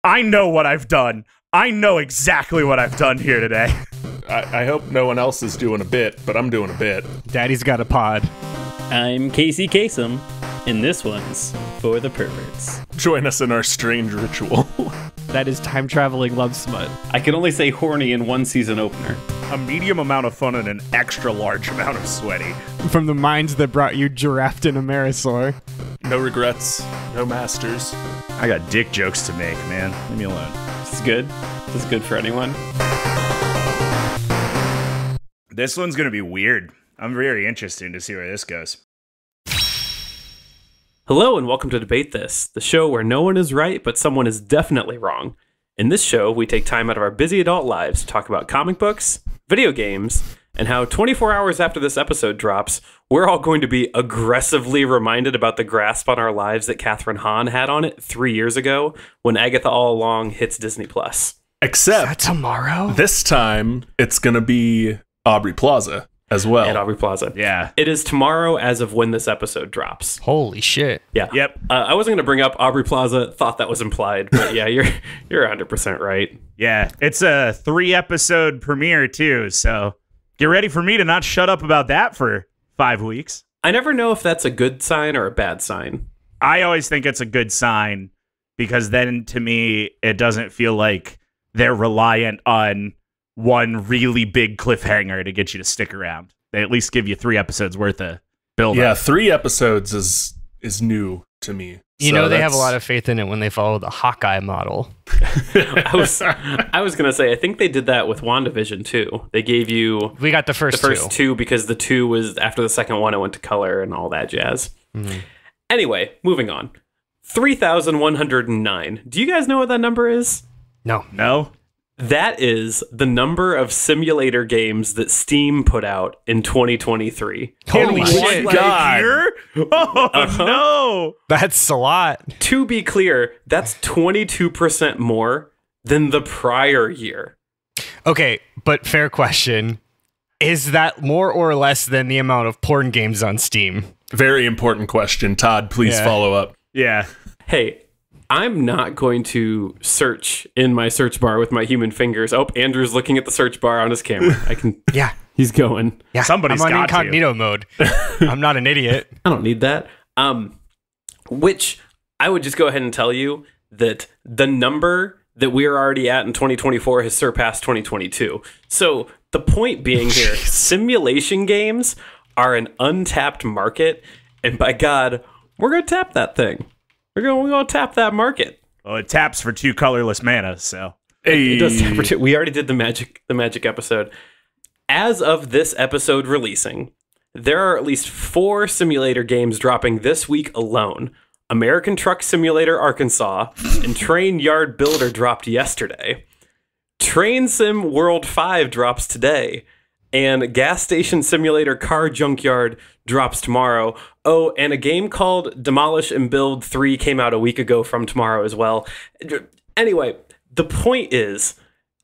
I know what I've done. I know exactly what I've done here today. I hope no one else is doing a bit, but I'm doing a bit. Daddy's got a pod. I'm Casey Kasem, and this one's for the perverts. Join us in our strange ritual. That is time-traveling love smut. I can only say horny in one season opener. A medium amount of fun and an extra large amount of sweaty. From the minds that brought you Giraffe and Amerisaur. No regrets, no masters. I got dick jokes to make, man. Leave me alone. This is good. This is good for anyone. This one's going to be weird. I'm very interested to see where this goes. Hello and welcome to Debate This, the show where no one is right, but someone is definitely wrong. In this show, we take time out of our busy adult lives to talk about comic books, video games, and how 24 hours after this episode drops, we're all going to be aggressively reminded about the grasp on our lives that Catherine Hahn had on it 3 years ago when Agatha All Along hits Disney+. Except tomorrow? This time, it's going to be Aubrey Plaza as well. At Aubrey Plaza. Yeah. It is tomorrow as of when this episode drops. Holy shit. Yeah. Yep. I wasn't going to bring up Aubrey Plaza. Thought that was implied. But yeah, you're 100% right. Yeah. It's a 3-episode premiere, too. So get ready for me to not shut up about that for 5 weeks. I never know if that's a good sign or a bad sign. I always think it's a good sign because then, to me, it doesn't feel like they're reliant on one really big cliffhanger to get you to stick around. They at least give you 3 episodes worth of build. Yeah, 3 episodes is new to me. You know, they have a lot of faith in it when they follow the Hawkeye model. I was gonna say, I think they did that with WandaVision too. They gave you We got the first two because the 2 was after the second one. It went to color and all that jazz. Mm-hmm. Anyway, moving on. 3,109. Do you guys know what that number is? No. That is the number of simulator games that Steam put out in 2023. Holy shit. God. Oh, no. That's a lot. To be clear, that's 22% more than the prior year. Okay, but fair question. Is that more or less than the amount of porn games on Steam? Very important question. Todd, please follow up. Yeah. Hey, I'm not going to search in my search bar with my human fingers. Oh, Andrew's looking at the search bar on his camera. I can. Yeah. He's going. Yeah. Somebody's I'm on got incognito mode. I'm not an idiot. I don't need that. Which I would just go ahead and tell you that the number that we are already at in 2024 has surpassed 2022. So the point being here, simulation games are an untapped market. And by God, we're going to tap that thing. We're going to tap that market. Well, it taps for 2 colorless mana, so. It does tap for 2. We already did the magic episode. As of this episode releasing, there are at least 4 simulator games dropping this week alone. American Truck Simulator Arkansas and Train Yard Builder dropped yesterday. Train Sim World 5 drops today. And Gas Station Simulator Car Junkyard drops tomorrow. Oh, and a game called Demolish and Build 3 came out a week ago from tomorrow as well. Anyway, the point is,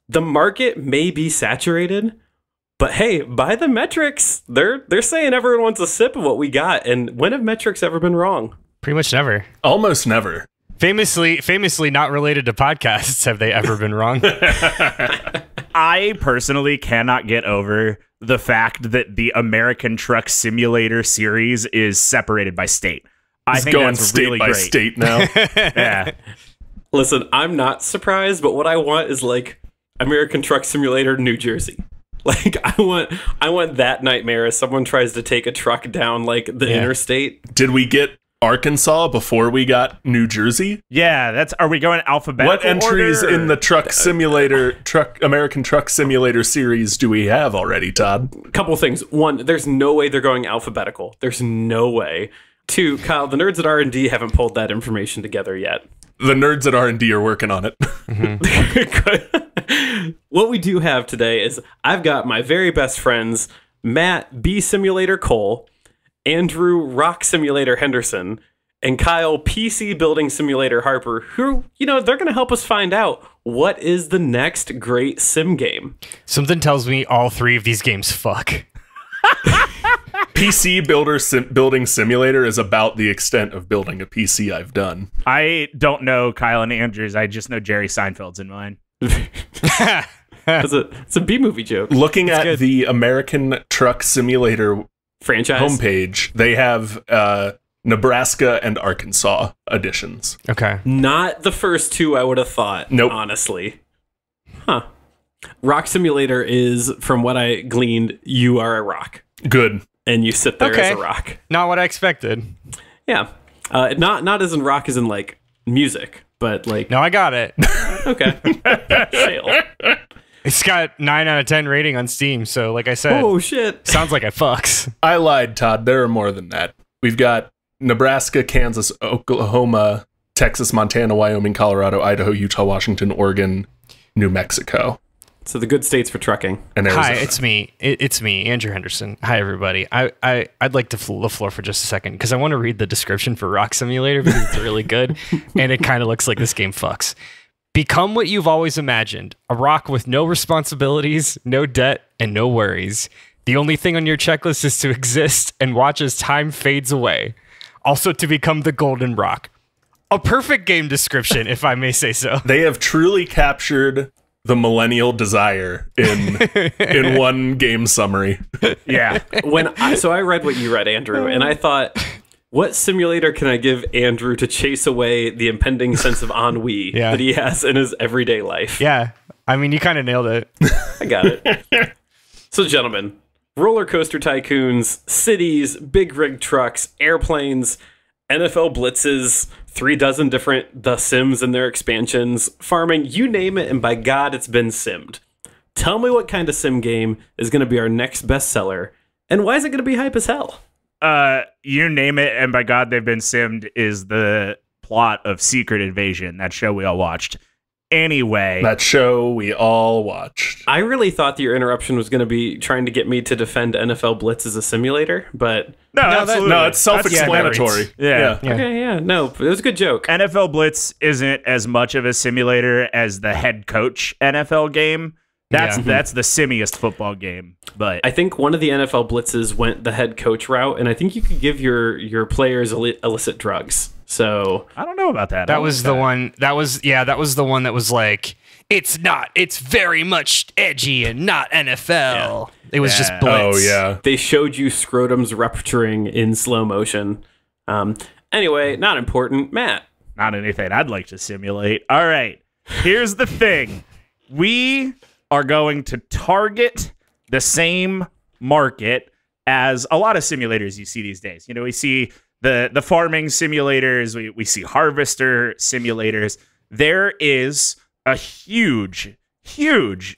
the market may be saturated, but hey, by the metrics, they're saying everyone wants a sip of what we got. And when have metrics ever been wrong? Pretty much never. Almost never. Famously not related to podcasts have they ever been wrong. I personally cannot get over the fact that the American Truck Simulator series is separated by state. I think going that's state really by great. state now. Yeah. Listen, I'm not surprised, but what I want is like American Truck Simulator New Jersey. Like I want that nightmare as someone tries to take a truck down like the interstate. Did we get Arkansas before we got New Jersey? Yeah, are we going alphabetical What entries order, in the American Truck Simulator series do we have already, Todd? Couple things. 1, there's no way they're going alphabetical. There's no way. 2, Kyle, the nerds at R&D haven't pulled that information together yet. The nerds at R&D are working on it. Mm-hmm. What we do have today is I've got my very best friends, Matt B Simulator Cole, Andrew Rock Simulator Henderson, and Kyle PC Building Simulator Harper, who, they're going to help us find out what is the next great sim game. Something tells me all 3 of these games fuck. PC building simulator is about the extent of building a PC I've done. I don't know Kyle and Andrews. I just know Jerry Seinfeld's in mine. It's a B-movie joke. Looking at the American Truck Simulator Franchise homepage, they have Nebraska and Arkansas editions. Okay. Not the first two I would have thought, Nope. honestly. Huh. Rock Simulator is, from what I gleaned, you are a rock. Good. And you sit there Okay. as a rock. Not what I expected. Yeah. Not as in rock as in, like, music, but, like... No, I got it. Okay. Shale. It's got 9 out of 10 rating on Steam, so like I said, Oh, shit. sounds like it fucks. I lied, Todd. There are more than that. We've got Nebraska, Kansas, Oklahoma, Texas, Montana, Wyoming, Colorado, Idaho, Utah, Washington, Oregon, New Mexico, So the good states for trucking. and Arizona. Hi, it's me. It's me, Andrew Henderson. Hi, everybody. I'd like to the floor for just a second because I want to read the description for Rock Simulator because it's really good, and it kind of looks like this game fucks. Become what you've always imagined, a rock with no responsibilities, no debt, and no worries. The only thing on your checklist is to exist and watch as time fades away. Also to become the golden rock. A perfect game description, if I may say so. They have truly captured the millennial desire in one game summary. Yeah. So I read what you read, Andrew, and I thought, what simulator can I give Andrew to chase away the impending sense of ennui Yeah. that he has in his everyday life? Yeah, I mean, you kind of nailed it. I got it. So, gentlemen, roller coaster tycoons, cities, big rig trucks, airplanes, NFL blitzes, 36 different The Sims and their expansions, farming, you name it, and by God, it's been simmed. Tell me what kind of sim game is going to be our next bestseller, and why is it going to be hype as hell? You name it, and by God, they've been simmed is the plot of Secret Invasion, that show we all watched. Anyway, That show we all watched. I really thought your interruption was going to be trying to get me to defend NFL Blitz as a simulator, but no, absolutely. No, it's self-explanatory. Yeah. Yeah. okay, yeah, no, it was a good joke. NFL Blitz isn't as much of a simulator as the head coach NFL game. That's the simmiest football game. But I think one of the NFL blitzes went the head coach route, and I think you could give your players illicit drugs. So I don't know about that. That was the one. That was the one that was like, it's not. It's very much edgy and not NFL. It was just Blitz. Oh, yeah. they showed you scrotums rupturing in slow motion. Anyway, not important. Matt. Not anything I'd like to simulate. All right. Here's the thing. We are going to target the same market as a lot of simulators you see these days. You know, we see the farming simulators, we see harvester simulators. There is a huge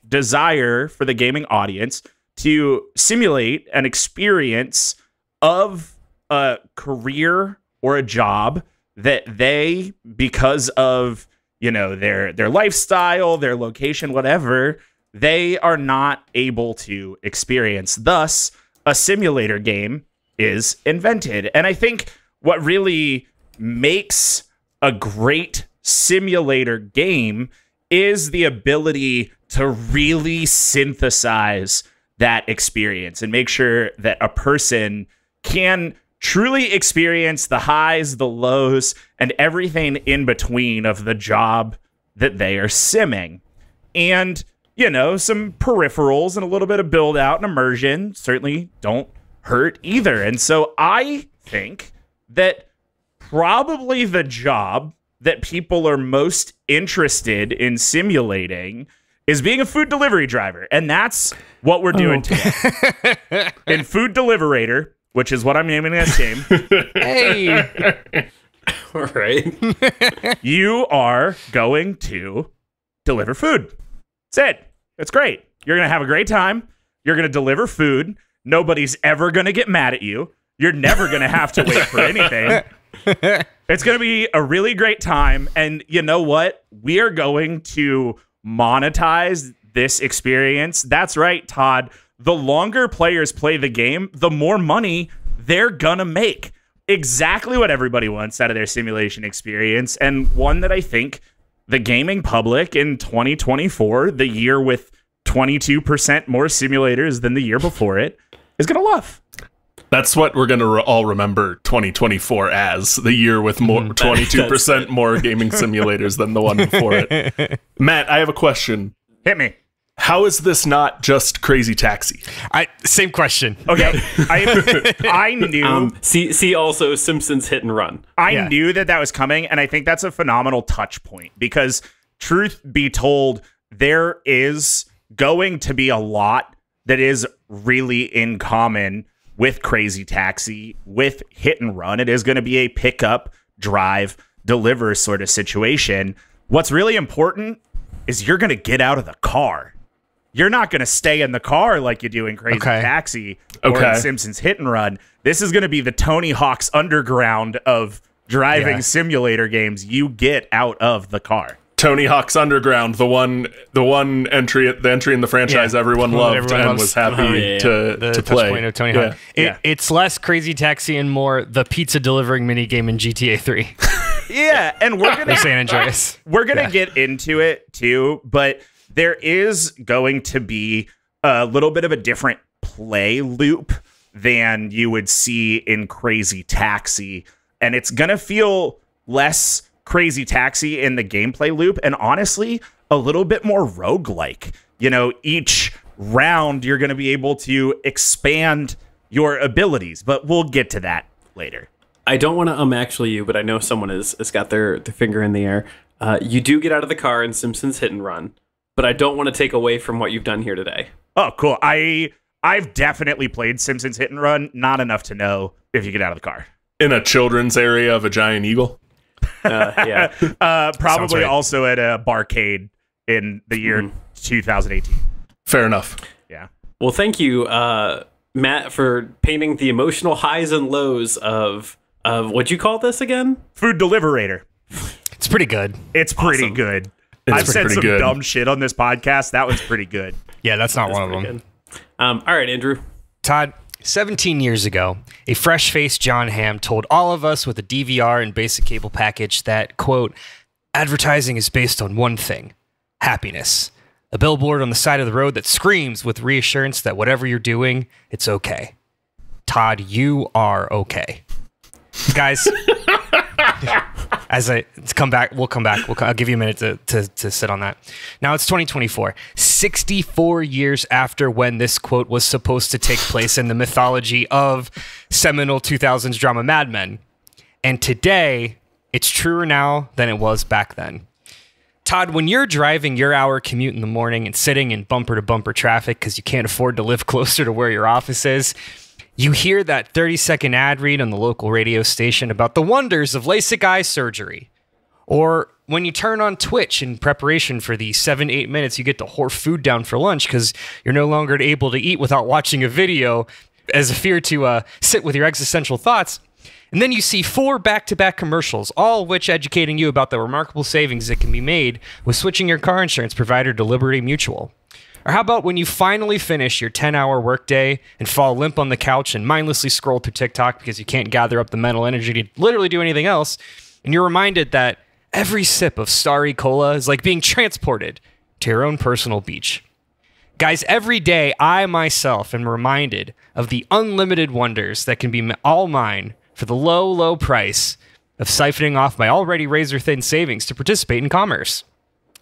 desire for the gaming audience to simulate an experience of a career or a job that they, because of, you know, their lifestyle, their location, whatever, they are not able to experience. Thus, a simulator game is invented. And I think what really makes a great simulator game is the ability to really synthesize that experience and make sure that a person can truly experience the highs, the lows, and everything in between of the job that they are simming. And, you know, some peripherals and a little bit of build out and immersion certainly don't hurt either. And so I think that probably the job that people are most interested in simulating is being a food delivery driver. And that's what we're doing today. In Food Deliverator, which is what I'm naming this game, Hey, All right. you are going to deliver food. That's it. It's great. You're going to have a great time. You're going to deliver food. Nobody's ever going to get mad at you. You're never going to have to wait for anything. It's going to be a really great time. And you know what? We are going to monetize this experience. That's right, Todd. The longer players play the game, the more money they're going to make. Exactly what everybody wants out of their simulation experience. And one that I think the gaming public in 2024, the year with 22% more simulators than the year before it, is going to love. That's what we're going to all remember 2024 as, the year with more 22% more gaming simulators than the one before it. Matt, I have a question. Hit me. How is this not just Crazy Taxi? Same question. Okay. I knew. See also Simpsons Hit and Run. I knew that was coming, and I think that's a phenomenal touch point because, truth be told, there is going to be a lot that is really in common with Crazy Taxi, with Hit and Run. It is going to be a pick up, drive, deliver sort of situation. What's really important is you're going to get out of the car. You're not going to stay in the car like you do in Crazy Taxi or in Simpsons Hit and Run. This is going to be the Tony Hawk's Underground of driving simulator games. You get out of the car. Tony Hawk's Underground, the entry in the franchise everyone loved and was happy to play. Point of Tony Hawk. It's less Crazy Taxi and more the pizza delivering minigame in GTA 3. Yeah, and we're gonna San Andreas. We're gonna get into it too, but there is going to be a little bit of a different play loop than you would see in Crazy Taxi, and it's gonna feel less Crazy Taxi in the gameplay loop, and honestly, a little bit more roguelike. You know, each round you're going to be able to expand your abilities, but we'll get to that later. I don't want to actually you, but I know someone has got their finger in the air. You do get out of the car in Simpsons Hit and Run, but I don't want to take away from what you've done here today. Oh, cool. I've definitely played Simpsons Hit and Run, not enough to know if you get out of the car. In a children's area of a giant eagle? Probably also at a barcade in the year 2018. Fair enough. Yeah. Well, thank you, Matt, for painting the emotional highs and lows of what'd you call this again? Food Deliberator. It's pretty good. It's pretty good. I've said some dumb shit on this podcast. That was pretty good. Yeah, that's not one of them. All right, Andrew. Todd, 17 years ago, a fresh-faced John Hamm told all of us with a DVR and basic cable package that, quote, advertising is based on one thing, happiness. A billboard on the side of the road that screams with reassurance that whatever you're doing, it's okay. Todd, you are okay. Guys, I'll give you a minute to sit on that. Now it's 2024, 64 years after when this quote was supposed to take place in the mythology of seminal 2000s drama Mad Men. And today, it's truer now than it was back then. Todd, when you're driving your hour commute in the morning and sitting in bumper-to-bumper traffic because you can't afford to live closer to where your office is, you hear that 30-second ad read on the local radio station about the wonders of LASIK eye surgery. Or when you turn on Twitch in preparation for the 7-8 minutes you get to whore food down for lunch because you're no longer able to eat without watching a video as a fear to sit with your existential thoughts. And then you see 4 back-to-back commercials, all of which educating you about the remarkable savings that can be made with switching your car insurance provider to Liberty Mutual. Or how about when you finally finish your 10-hour workday and fall limp on the couch and mindlessly scroll through TikTok because you can't gather up the mental energy to literally do anything else, and you're reminded that every sip of Starry Cola is like being transported to your own personal beach. Guys, every day I myself am reminded of the unlimited wonders that can be all mine for the low, low price of siphoning off my already razor-thin savings to participate in commerce.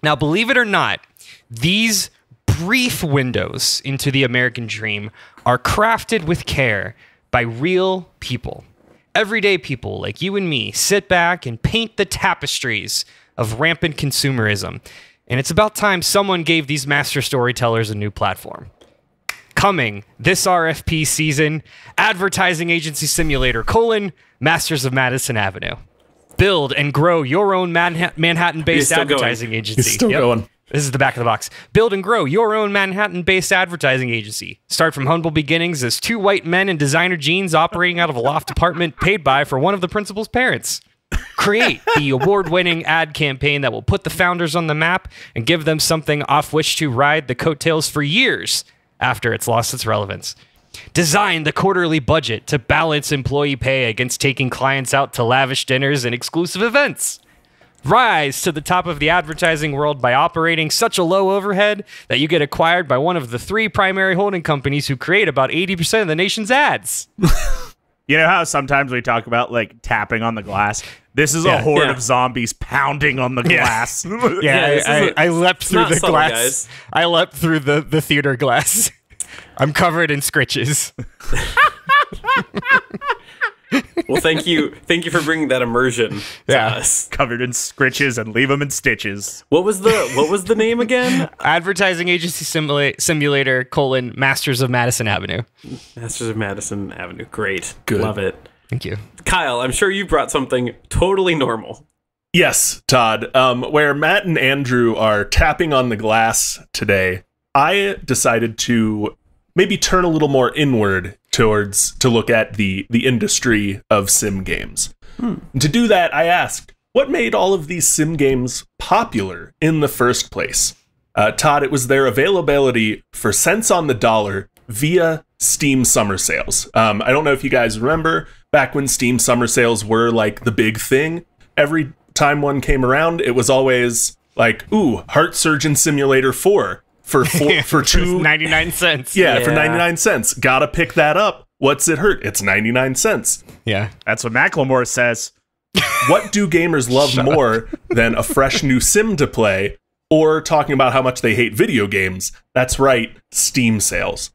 Now, believe it or not, these brief windows into the American dream are crafted with care by real people. Everyday people like you and me sit back and paint the tapestries of rampant consumerism. And it's about time someone gave these master storytellers a new platform. Coming this RFP season, Advertising Agency Simulator, Masters of Madison Avenue. Build and grow your own Manhattan-based advertising agency. He's still going. This is the back of the box. Build and grow your own Manhattan-based advertising agency. Start from humble beginnings as 2 white men in designer jeans operating out of a loft apartment paid by for one of the principal's parents. Create the award-winning ad campaign that will put the founders on the map and give them something off which to ride the coattails for years after it's lost its relevance. Design the quarterly budget to balance employee pay against taking clients out to lavish dinners and exclusive events. Rise to the top of the advertising world by operating such a low overhead that you get acquired by one of the 3 primary holding companies who create about 80% of the nation's ads. You know how sometimes we talk about like tapping on the glass? This is a horde of zombies pounding on the glass. I leapt through the subtle, glass. guys. I leapt through the theater glass. I'm covered in scritches. Well, thank you for bringing that immersion to us. Covered in scritches and leave them in stitches. What was the name again? Advertising Agency Simulator: Masters of Madison Avenue. Masters of Madison Avenue. Great. Good. Love it. Thank you. Kyle, I'm sure you brought something totally normal. Yes, Todd. Where Matt and Andrew are tapping on the glass today, I decided to maybe turn a little more inward to look at the industry of sim games. To do that, I asked, what made all of these sim games popular in the first place? Todd, it was their availability for cents on the dollar via Steam summer sales. I don't know if you guys remember back when Steam summer sales were like the big thing. Every time one came around, it was always like, ooh, Heart Surgeon Simulator 4 for 99 cents. Yeah, for 99 cents. Gotta pick that up. What's it hurt? It's 99 cents. Yeah. That's what Macklemore says. What do gamers love more than a fresh new sim to play or talking about how much they hate video games? That's right, Steam sales.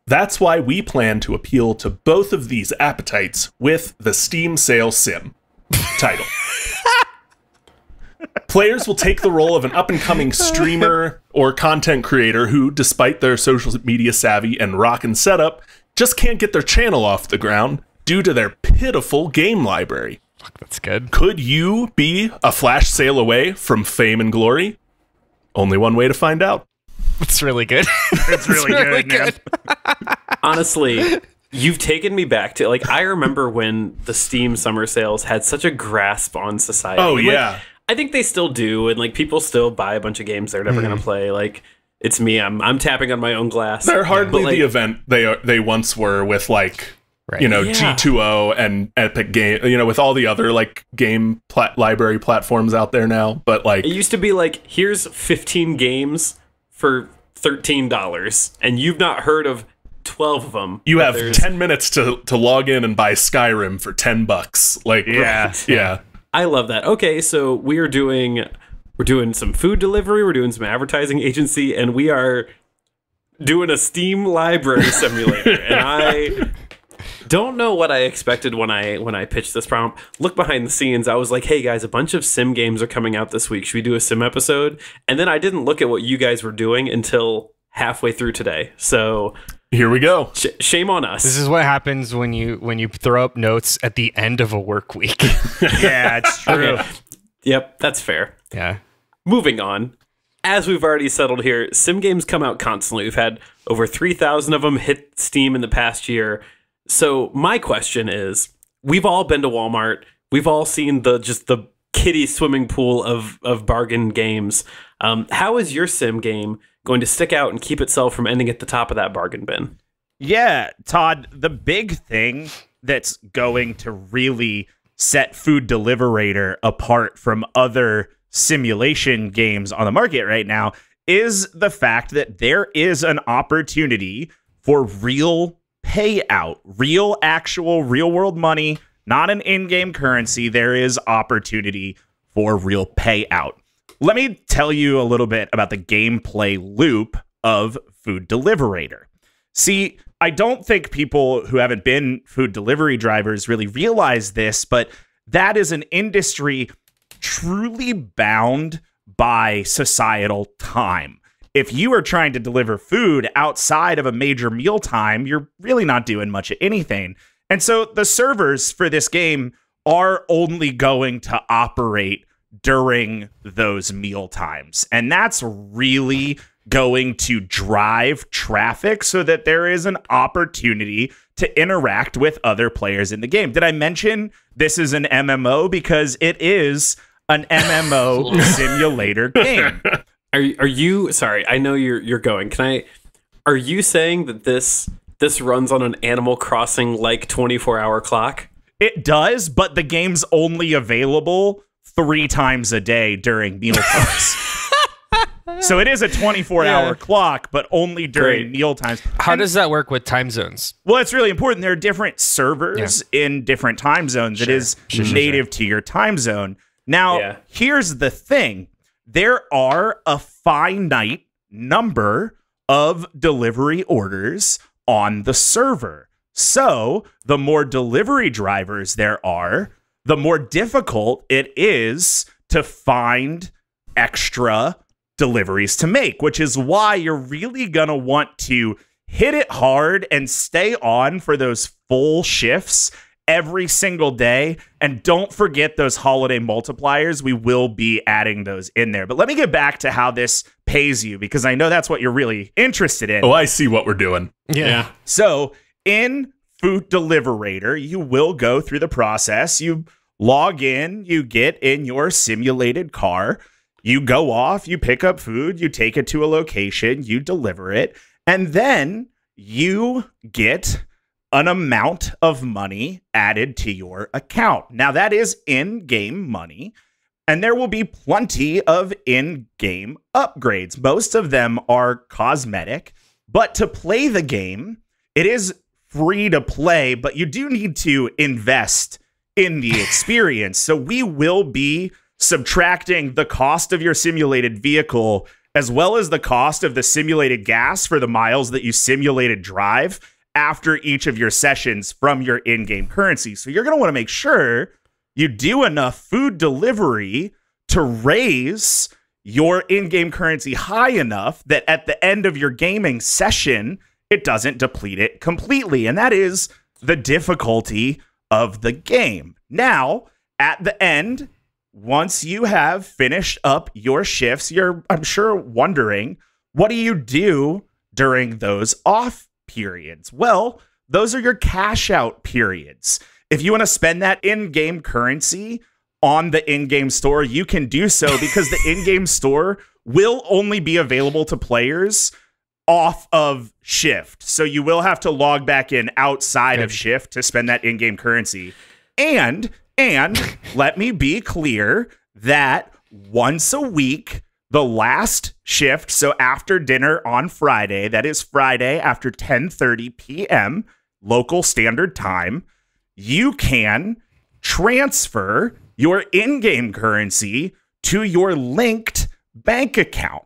That's why we plan to appeal to both of these appetites with the Steam Sale Sim title. Players will take the role of an up-and-coming streamer or content creator who, despite their social media savvy and rockin' setup, just can't get their channel off the ground due to their pitiful game library. Fuck, that's good. Could you be a flash sale away from fame and glory? Only one way to find out. It's really good. It's really good. Honestly, you've taken me back to, like, I remember when the Steam summer sales had such a grasp on society. Oh, Like, yeah. I think they still do, and like people still buy a bunch of games they're never going to play. Like, it's me. I'm tapping on my own glass. They're hardly But, like, the event they once were with, like, Right. you know, Yeah. G2O and Epic Game, you know, with all the other like game library platforms out there now. But like, it used to be like, here's 15 games for $13, and you've not heard of 12 of them. you But have there's- 10 minutes to log in and buy Skyrim for $10. Like, Yeah. yeah. I love that. Okay, so we're doing some food delivery, we're doing some advertising agency, and we are doing a Steam library simulator. And I don't know what I expected when I pitched this prompt. Look behind the scenes. I was like, hey guys, a bunch of sim games are coming out this week. Should we do a sim episode? And then I didn't look at what you guys were doing until halfway through today. So Here we go. shame on us. This is what happens when you throw up notes at the end of a work week. Yeah, it's true. Okay. Yep, that's fair. Yeah. Moving on. As we've already settled here, sim games come out constantly. We've had over 3,000 of them hit Steam in the past year. So my question is, we've all been to Walmart. We've all seen the kiddie swimming pool of bargain games. How is your sim game going to stick out and keep itself from ending at the top of that bargain bin? Yeah, Todd, the big thing that's going to really set Food Deliverator apart from other simulation games on the market right now is the fact that there is an opportunity for real payout, real actual real world money, not an in-game currency. There is opportunity for real payout. Let me tell you a little bit about the gameplay loop of Food Deliverator. See, I don't think people who haven't been food delivery drivers really realize this, but that is an industry truly bound by societal time. If you are trying to deliver food outside of a major meal time, you're really not doing much of anything. And so the servers for this game are only going to operate during those meal times. And that's really going to drive traffic so that there is an opportunity to interact with other players in the game. Did I mention this is an MMO? Because it is an MMO simulator game. Are you sorry? I know you're going. Are you saying that this runs on an Animal Crossing like 24-hour clock? It does, but the game's only available 3 times a day during meal times. So it is a 24-hour clock, but only during meal times. How does that work with time zones? Well, it's really important. There are different servers in different time zones. It is native to your time zone. Now, here's the thing. There are a finite number of delivery orders on the server. So the more delivery drivers there are, the more difficult it is to find extra deliveries to make, which is why you're really going to want to hit it hard and stay on for those full shifts every single day. And don't forget those holiday multipliers. We will be adding those in there. But let me get back to how this pays you, because I know that's what you're really interested in. Oh, I see what we're doing. Yeah. So in Food Deliverator, you will go through the process. You log in, you get in your simulated car, you go off, you pick up food, you take it to a location, you deliver it, and then you get an amount of money added to your account. Now, that is in-game money, and there will be plenty of in-game upgrades. Most of them are cosmetic, but to play the game, it is free to play, but you do need to invest in the experience. So we will be subtracting the cost of your simulated vehicle as well as the cost of the simulated gas for the miles that you simulated drive after each of your sessions from your in-game currency. So you're going to want to make sure you do enough food delivery to raise your in-game currency high enough that at the end of your gaming session, it doesn't deplete it completely. And that is the difficulty of the game. Now, at the end, once you have finished up your shifts, you're, I'm sure, wondering, what do you do during those off periods? Well, those are your cash out periods. If you want to spend that in-game currency on the in-game store, you can do so, because the in-game store will only be available to players off of shift. So you will have to log back in outside of shift to spend that in-game currency. And let me be clear that once a week, the last shift, so after dinner on Friday, that is Friday after 10:30 p.m. local standard time, you can transfer your in-game currency to your linked bank account.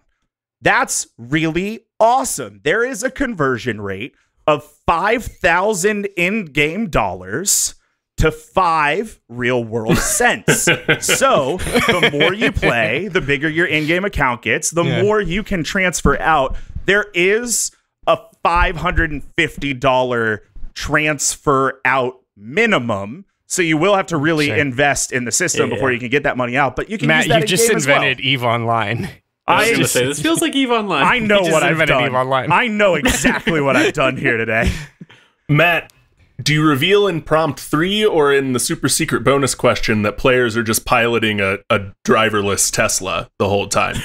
That's really awesome. There is a conversion rate of 5,000 in-game dollars to 5 real-world cents. So the more you play, the bigger your in-game account gets, the more you can transfer out. There is a $550 transfer out minimum, so you will have to really invest in the system before you can get that money out. But you can use that you just invented EVE EVE Online. I was going to say, this feels like EVE Online. I know what I've done. EVE Online. I know exactly what I've done here today. Matt, do you reveal in prompt 3 or in the super secret bonus question that players are just piloting a driverless Tesla the whole time?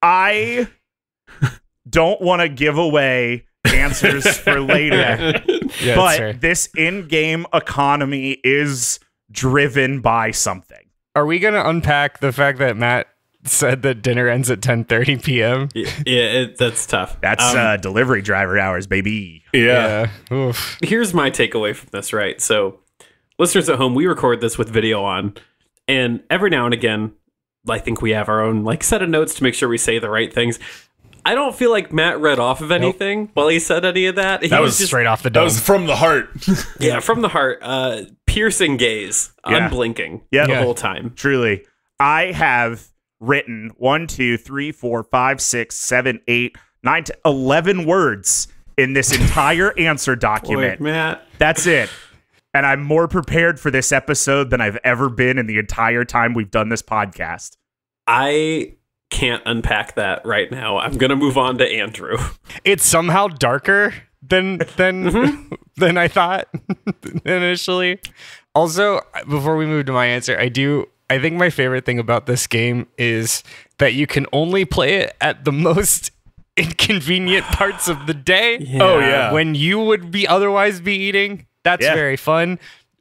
I don't want to give away answers for later, but this in-game economy is driven by something. Are we going to unpack the fact that Matt said that dinner ends at 10:30 p.m.? Yeah, that's tough. That's delivery driver hours, baby. Yeah. Oof. Here's my takeaway from this, right? So, listeners at home, we record this with video on, and every now and again, I think we have our own set of notes to make sure we say the right things. I don't feel like Matt read off of anything while he said any of that. That was Straight off the dome. That was from the heart. Yeah, from the heart. Piercing gaze, unblinking the whole time. Truly. I have written 1, 2, 3, 4, 5, 6, 7, 8, 9, 10, 11 words in this entire answer document. Boy, Matt. That's it. And I'm more prepared for this episode than I've ever been in the entire time we've done this podcast. I can't unpack that right now. I'm going to move on to Andrew. It's somehow darker than I thought initially. Also, before we move to my answer, I think my favorite thing about this game is that you can only play it at the most inconvenient parts of the day. Yeah. Oh, yeah. When you would otherwise be eating. That's very fun,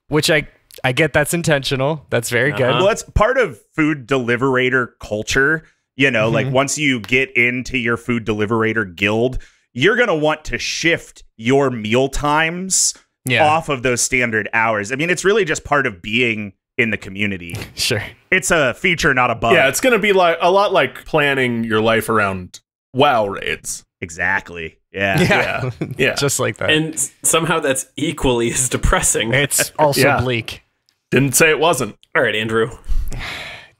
which I get that's intentional. That's very good. Well, that's part of Food Deliverator culture You know, like once you get into your food deliberator guild, you're going to want to shift your meal times off of those standard hours. I mean, it's really just part of being in the community. Sure. It's a feature, not a bug. Yeah, it's going to be like a lot like planning your life around WoW raids. Exactly. Yeah. Yeah. Just like that. And somehow that's equally as depressing. It's also bleak. Didn't say it wasn't. All right, Andrew.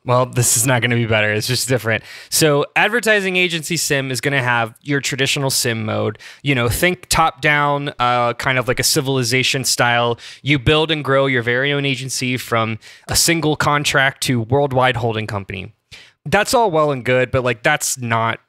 Well, this is not going to be better. It's just different. So advertising agency sim is going to have your traditional sim mode. You know, think top down, kind of like a Civilization style. You build and grow your very own agency from a single contract to worldwide holding company. That's all well and good, but like that's not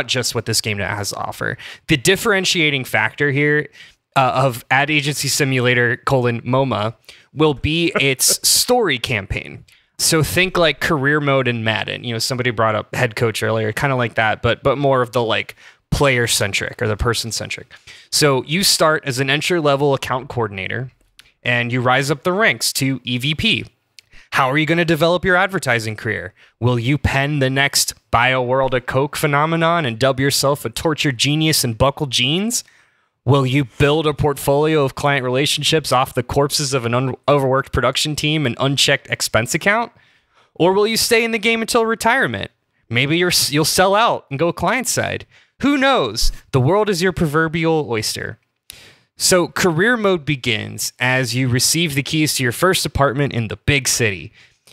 just what this game has to offer. The differentiating factor here of Ad Agency Simulator MoMA will be its story campaign. So think like career mode in Madden. You know, somebody brought up head coach earlier, kind of like that, but more of the like player centric or the person centric. So you start as an entry level account coordinator and you rise up the ranks to EVP. How are you going to develop your advertising career? Will you pen the next Buy a World of Coke phenomenon and dub yourself a tortured genius in buckled jeans? Will you build a portfolio of client relationships off the corpses of an overworked production team and unchecked expense account? Or will you stay in the game until retirement? Maybe you'll sell out and go client side. Who knows? The world is your proverbial oyster. So career mode begins as you receive the keys to your first apartment in the big city.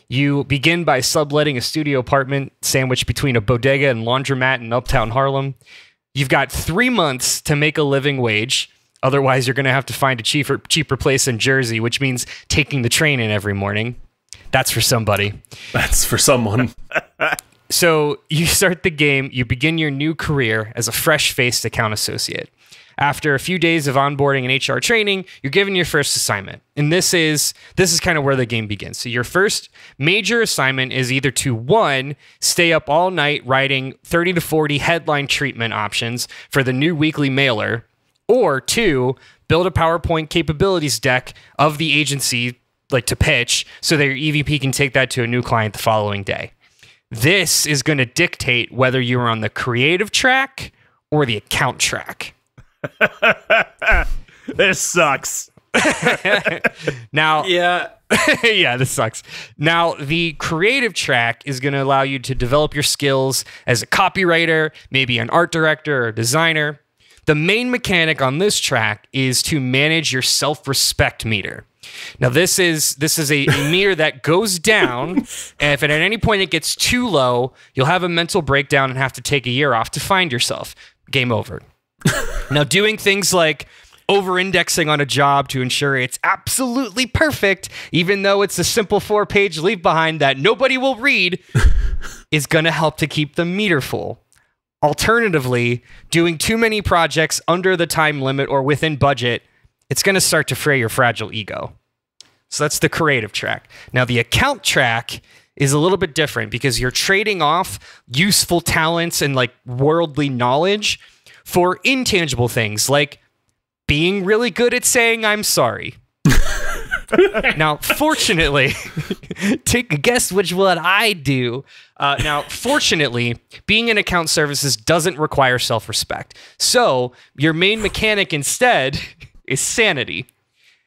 You begin by subletting a studio apartment sandwiched between a bodega and laundromat in uptown Harlem. You've got 3 months to make a living wage. Otherwise, you're going to have to find a cheaper place in Jersey, which means taking the train in every morning. That's for somebody. That's for someone. So you start the game. You begin your new career as a fresh-faced account associate. After a few days of onboarding and HR training, you're given your first assignment. And this is kind of where the game begins. So your first major assignment is either to, 1, stay up all night writing 30 to 40 headline treatment options for the new weekly mailer, or 2, build a PowerPoint capabilities deck of the agency like to pitch so that your EVP can take that to a new client the following day. This is going to dictate whether you're on the creative track or the account track. This sucks. Now, Yeah. yeah, this sucks. Now, the creative track is going to allow you to develop your skills as a copywriter, maybe an art director or designer. The main mechanic on this track is to manage your self-respect meter. Now, this is a meter that goes down, and if at any point it gets too low, you'll have a mental breakdown and have to take a year off to find yourself. Game over. Now, doing things like over-indexing on a job to ensure it's absolutely perfect, even though it's a simple 4-page leave behind that nobody will read, is going to help to keep the meter full. Alternatively, doing too many projects under the time limit or within budget, it's going to start to fray your fragile ego. So that's the creative track. Now, the account track is a little bit different because you're trading off useful talents and like worldly knowledge for intangible things like being really good at saying I'm sorry. Now, fortunately, take a guess which one I do. Now, fortunately, being in account services doesn't require self-respect. So your main mechanic instead is sanity.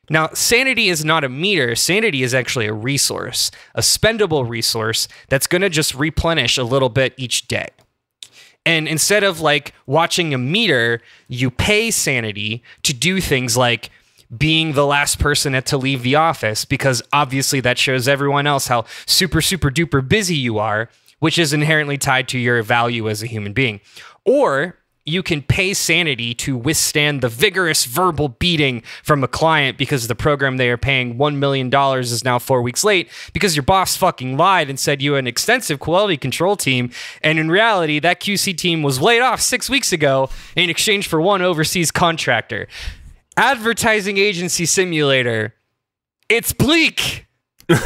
Now, sanity is not a meter. Sanity is actually a resource, a spendable resource that's going to just replenish a little bit each day. And instead of like watching a meter, you pay sanity to do things like being the last person to leave the office, because obviously that shows everyone else how super, super duper busy you are, which is inherently tied to your value as a human being. Or you can pay sanity to withstand the vigorous verbal beating from a client because the program they are paying $1 million is now 4 weeks late because your boss fucking lied and said you had an extensive quality control team. And in reality, that QC team was laid off 6 weeks ago in exchange for one overseas contractor. Advertising agency simulator. It's bleak. There's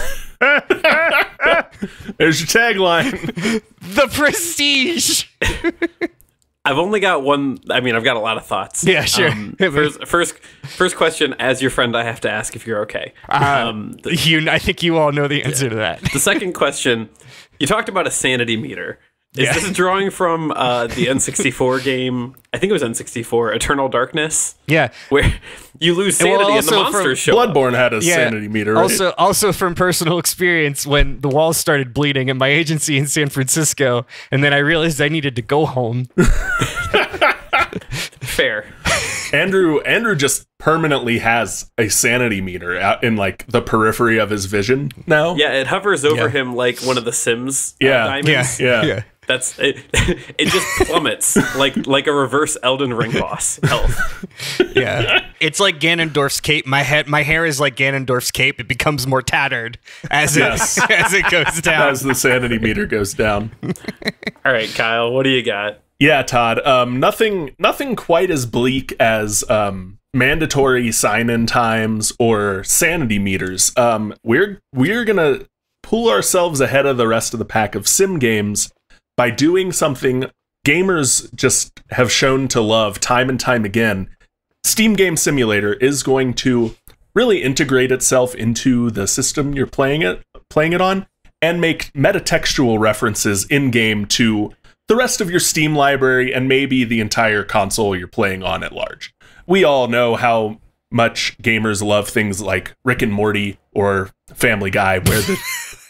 your tagline. The prestige. I've only got one. I mean, I've got a lot of thoughts. Yeah, sure. First question, as your friend, I have to ask if you're okay. I think you all know the answer to that. The second question, You talked about a sanity meter. Is this drawing from the N64 game? I think it was N64, Eternal Darkness. Yeah, where you lose sanity and the monsters show up. Bloodborne had a sanity meter. Right? Also from personal experience, when the walls started bleeding at my agency in San Francisco, and then I realized I needed to go home. Fair. Andrew just permanently has a sanity meter out in like the periphery of his vision now. Yeah, it hovers over him like one of the Sims diamonds. Yeah. That's it. It just plummets like a reverse Elden Ring boss health. Yeah, it's like Ganondorf's cape. My hair is like Ganondorf's cape. It becomes more tattered as it goes down. As the sanity meter goes down. All right, Kyle, what do you got? Yeah, Todd. Nothing quite as bleak as mandatory sign-in times or sanity meters. We're gonna pull ourselves ahead of the rest of the pack of sim games by doing something gamers just have shown to love time and time again. Steam Game Simulator is going to really integrate itself into the system you're playing it on and make metatextual references in-game to the rest of your Steam library and maybe the entire console you're playing on at large. We all know how much gamers love things like Rick and Morty or Family Guy, where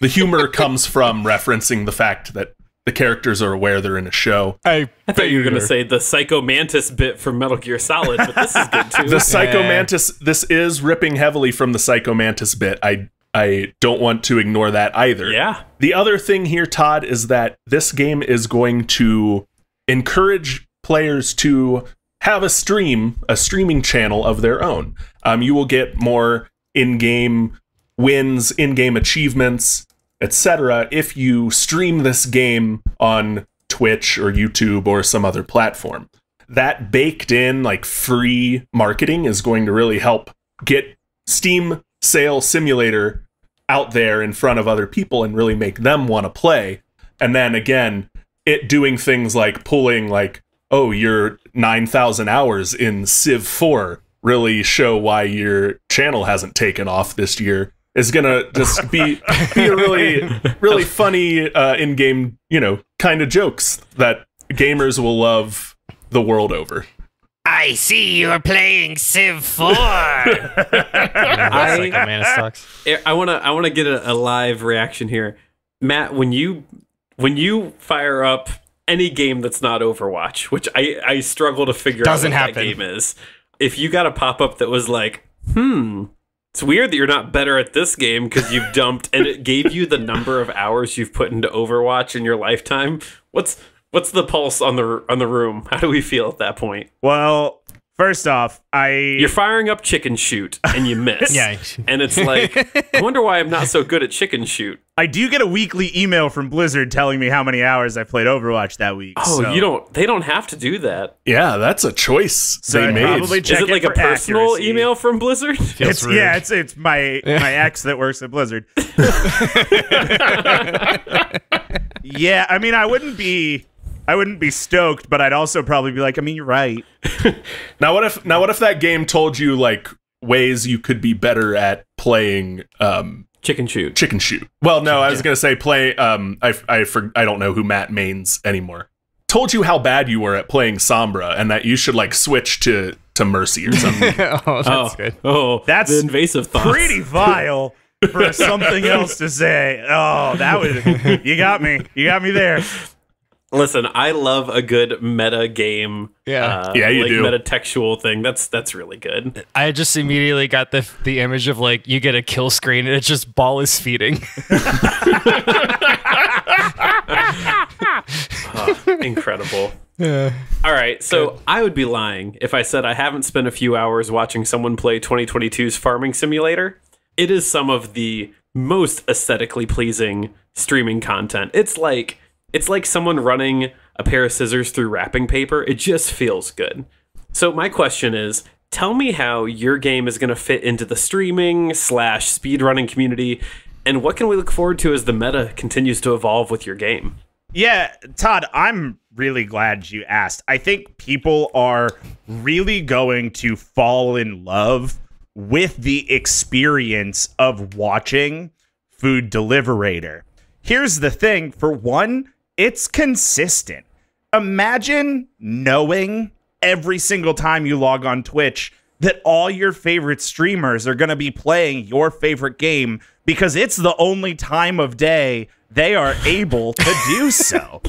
the humor comes from referencing the fact that the characters are aware they're in a show. I thought you were going to say the Psycho Mantis bit from Metal Gear Solid, but this is good too. The Psycho Mantis, this is ripping heavily from the Psycho Mantis bit. I don't want to ignore that either. Yeah. The other thing here, Todd, is that this game is going to encourage players to have a streaming channel of their own. You will get more in-game wins, in-game achievements, etc. if you stream this game on Twitch or YouTube or some other platform. That baked in like free marketing is going to really help get Steam Sale Simulator out there in front of other people and really make them want to play. And then again, it doing things like pulling like, oh, your 9,000 hours in Civ 4 really show why your channel hasn't taken off this year is gonna just be a really funny in-game, kind of jokes that gamers will love the world over. I see you're playing Civ 4. I wanna get a live reaction here, Matt. When you fire up any game that's not Overwatch, which I struggle to figure out what that game is, if you got a pop up that was like, it's weird that you're not better at this game because you've dumped, and it gave you the number of hours you've put into Overwatch in your lifetime. What's the pulse on the room? How do we feel at that point? Well, first off, you're firing up Chicken Shoot and you miss. Yeah. And it's like, I wonder why I'm not so good at Chicken Shoot. I do get a weekly email from Blizzard telling me how many hours I played Overwatch that week. Oh, so. They don't have to do that. Yeah, that's a choice they made. Probably check Is it like a personal email from Blizzard? It's my ex that works at Blizzard. Yeah, I mean, I wouldn't be stoked, but I'd also probably be like, I mean, you're right. Now what if that game told you like ways you could be better at playing Chicken Shoot. Well, no, I was going to say play I don't know who Matt mains anymore. Told you how bad you were at playing Sombra and that you should like switch to Mercy or something. That's good. Oh, that's the invasive thoughts. Pretty vile for something else to say. Oh, that was you got me there. Listen, I love a good meta game. Yeah, you do. Metatextual thing. That's really good. I just immediately got the image of like you get a kill screen and it's just ball is feeding. Incredible. Yeah. All right, so I would be lying if I said I haven't spent a few hours watching someone play 2022's Farming Simulator. It is some of the most aesthetically pleasing streaming content. It's like someone running a pair of scissors through wrapping paper. It just feels good. So my question is, tell me how your game is going to fit into the streaming / speedrunning community, and what can we look forward to as the meta continues to evolve with your game? Yeah, Todd, I'm really glad you asked. I think people are really going to fall in love with the experience of watching Food Deliverator. here's the thing. For one, it's consistent. Imagine knowing every single time you log on Twitch that all your favorite streamers are going to be playing your favorite game because it's the only time of day they are able to do so.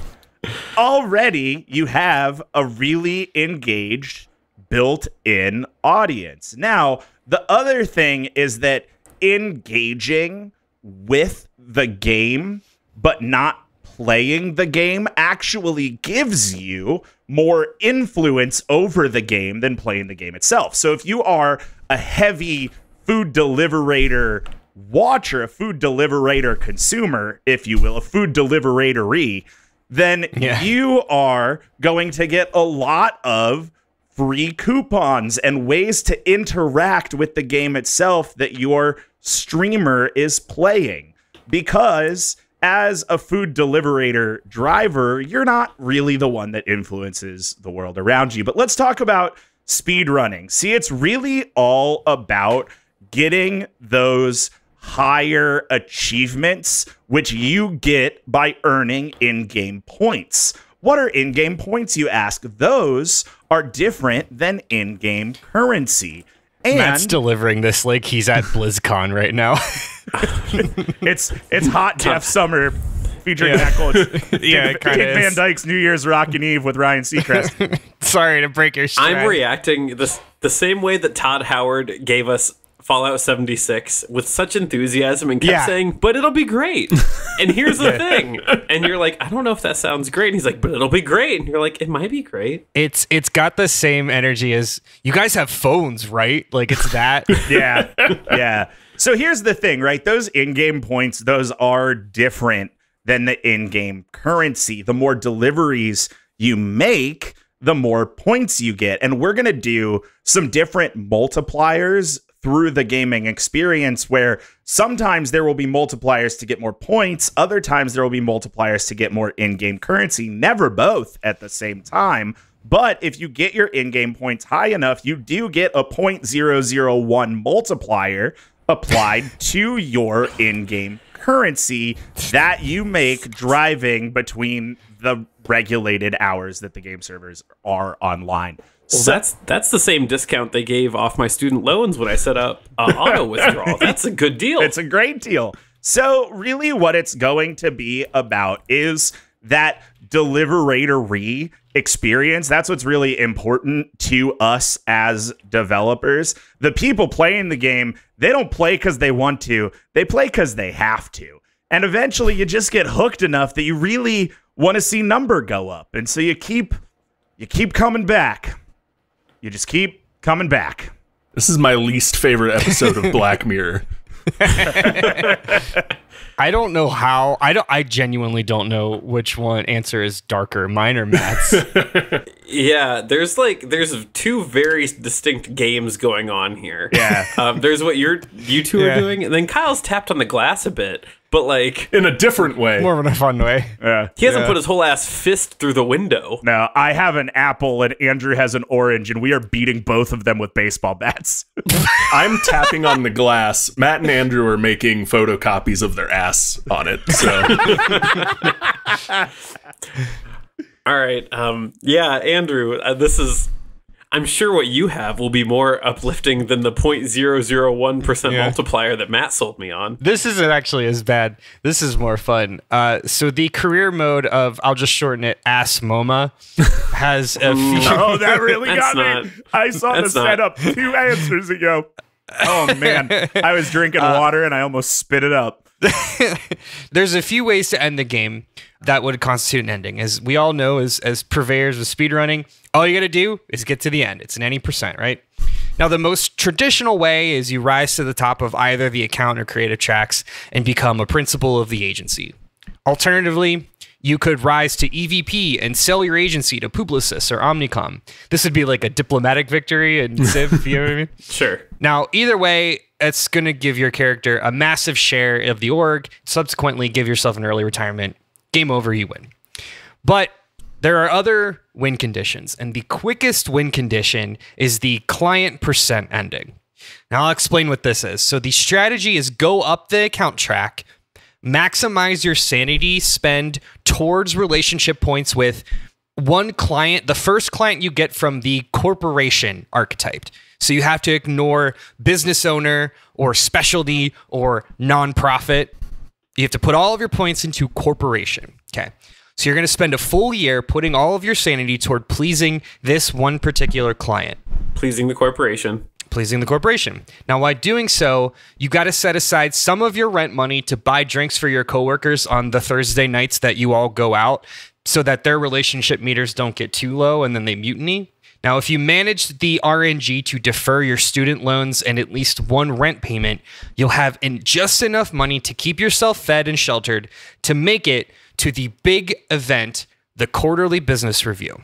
Already, you have a really engaged, built-in audience. Now, the other thing is that engaging with the game, but not playing the game, actually gives you more influence over the game than playing the game itself. So if you are a heavy food deliberator watcher, a food deliberator consumer, if you will, a food deliberatory, then you are going to get a lot of free coupons and ways to interact with the game itself that your streamer is playing. Because as a food deliberator driver, you're not really the one that influences the world around you. But let's talk about speedrunning. See, it's really all about getting those higher achievements, which you get by earning in-game points. What are in-game points, you ask? Those are different than in-game currency. And Matt's delivering this like he's at BlizzCon right now. it's Hot Jeff Summer featuring Matt Gold. Yeah, Kid Van Dyke's New Year's Rockin' Eve with Ryan Seacrest. Sorry to break your stride. I'm reacting the same way that Todd Howard gave us Fallout 76 with such enthusiasm and kept saying, but it'll be great. And here's the thing. And you're like, I don't know if that sounds great. And he's like, but it'll be great. And you're like, it might be great. It's got the same energy as you guys have phones, right? Like it's that. Yeah. So here's the thing, right? Those in-game points, those are different than the in-game currency. The more deliveries you make, the more points you get. And we're going to do some different multipliers through the gaming experience, where sometimes there will be multipliers to get more points, other times there will be multipliers to get more in-game currency, never both at the same time. But if you get your in-game points high enough, you do get a 0.001 multiplier applied to your in-game currency that you make driving between the regulated hours that the game servers are online. Well, that's the same discount they gave off my student loans when I set up auto withdrawal. That's a good deal. It's a great deal. So really what it's going to be about is that deliberatory experience. That's what's really important to us as developers. The people playing the game, they don't play because they want to. They play because they have to. And eventually you just get hooked enough that you really want to see number go up. And so you keep coming back. You just keep coming back. This is my least favorite episode of Black Mirror. I don't know how. I genuinely don't know which one answer is darker, mine or Matt's. Yeah, there's two very distinct games going on here. Yeah. There's what you two are doing, and then Kyle's tapped on the glass a bit, but like In a different way. More of a fun way. he hasn't put his whole ass fist through the window. No, I have an apple and Andrew has an orange, and we are beating both of them with baseball bats. I'm tapping on the glass. Matt and Andrew are making photocopies of their ass on it. So All right. Yeah, Andrew, I'm sure what you have will be more uplifting than the 0.001% multiplier that Matt sold me on. This isn't actually as bad. This is more fun. So the career mode of, I'll just shorten it, Ass MoMA, has a feature. Oh, that really got That's me. I saw the that's not- setup 2 answers ago. Oh, man. I was drinking water and I almost spit it up. There's a few ways to end the game that would constitute an ending. As we all know, as purveyors of speedrunning, all you got to do is get to the end. It's an any percent, right? Now, the most traditional way is you rise to the top of either the account or creative tracks and become a principal of the agency. Alternatively, you could rise to EVP and sell your agency to Publicis or Omnicom. This would be like a diplomatic victory in Civ, you know what I mean? Sure. Now, either way, it's going to give your character a massive share of the org, subsequently give yourself an early retirement. Game over, you win. But there are other win conditions, and the quickest win condition is the client percent ending. Now, I'll explain what this is. So the strategy is go up the account track, maximize your sanity spend towards relationship points with one client, the first client you get from the corporation archetype. So you have to ignore business owner or specialty or nonprofit. You have to put all of your points into corporation. Okay. So you're going to spend a full year putting all of your sanity toward pleasing this one particular client. Pleasing the corporation. Pleasing the corporation. Now, while doing so, you got to set aside some of your rent money to buy drinks for your coworkers on the Thursday nights that you all go out so that their relationship meters don't get too low and then they mutiny. Now, if you manage the RNG to defer your student loans and at least one rent payment, you'll have just enough money to keep yourself fed and sheltered to make it to the big event, the quarterly business review.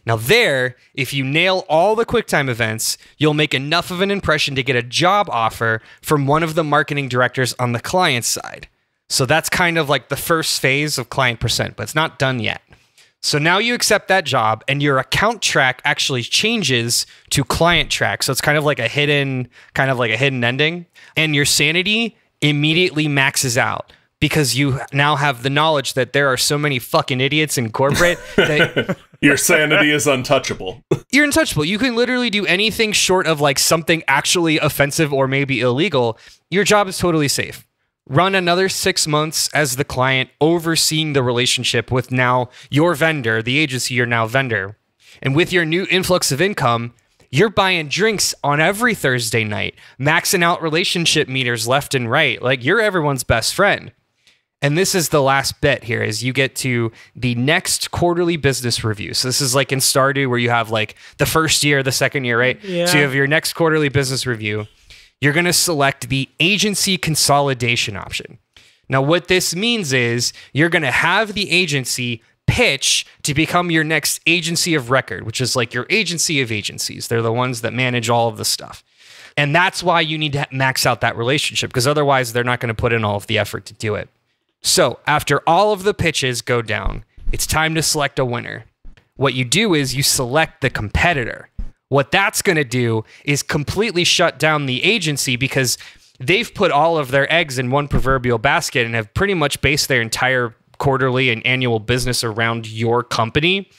Now there, if you nail all the QuickTime events, you'll make enough of an impression to get a job offer from one of the marketing directors on the client side. So that's kind of like the first phase of client percent, but it's not done yet. So now you accept that job and your account track actually changes to client track. So it's kind of like a hidden ending, and your sanity immediately maxes out because you now have the knowledge that there are so many fucking idiots in corporate that your sanity is untouchable. You're untouchable. You can literally do anything short of like something actually offensive or maybe illegal. Your job is totally safe. Run another 6 months as the client, overseeing the relationship with now your vendor, the agency you're now vendor. And with your new influx of income, you're buying drinks on every Thursday night, maxing out relationship meters left and right. Like, you're everyone's best friend. And this is the last bit here, is you get to the next quarterly business review. So this is like in Stardew where you have like the first year, the second year, right? Yeah. So you have your next quarterly business review. You're going to select the agency consolidation option. Now, what this means is you're going to have the agency pitch to become your next agency of record, which is like your agency of agencies. They're the ones that manage all of the stuff. And that's why you need to max out that relationship, because otherwise they're not going to put in all of the effort to do it. So after all of the pitches go down, it's time to select a winner. What you do is you select the competitor. What that's going to do is completely shut down the agency, because they've put all of their eggs in one proverbial basket and have pretty much based their entire quarterly and annual business around your company.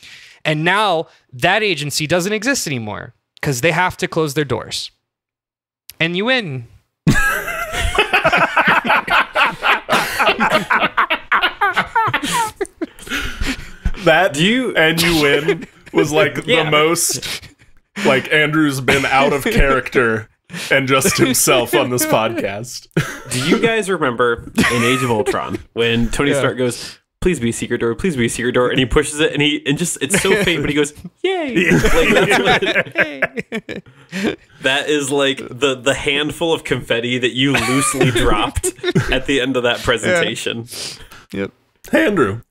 And now that agency doesn't exist anymore because they have to close their doors. And you win. And you win was like the most like Andrew's been out of character and just himself on this podcast. Do you guys remember in Age of Ultron when Tony Stark goes, "Please be a secret door, please be a secret door," and he pushes it and just it's so faint, but he goes, "Yay!" Like that is like the handful of confetti that you loosely dropped at the end of that presentation. Yep. Hey, Andrew.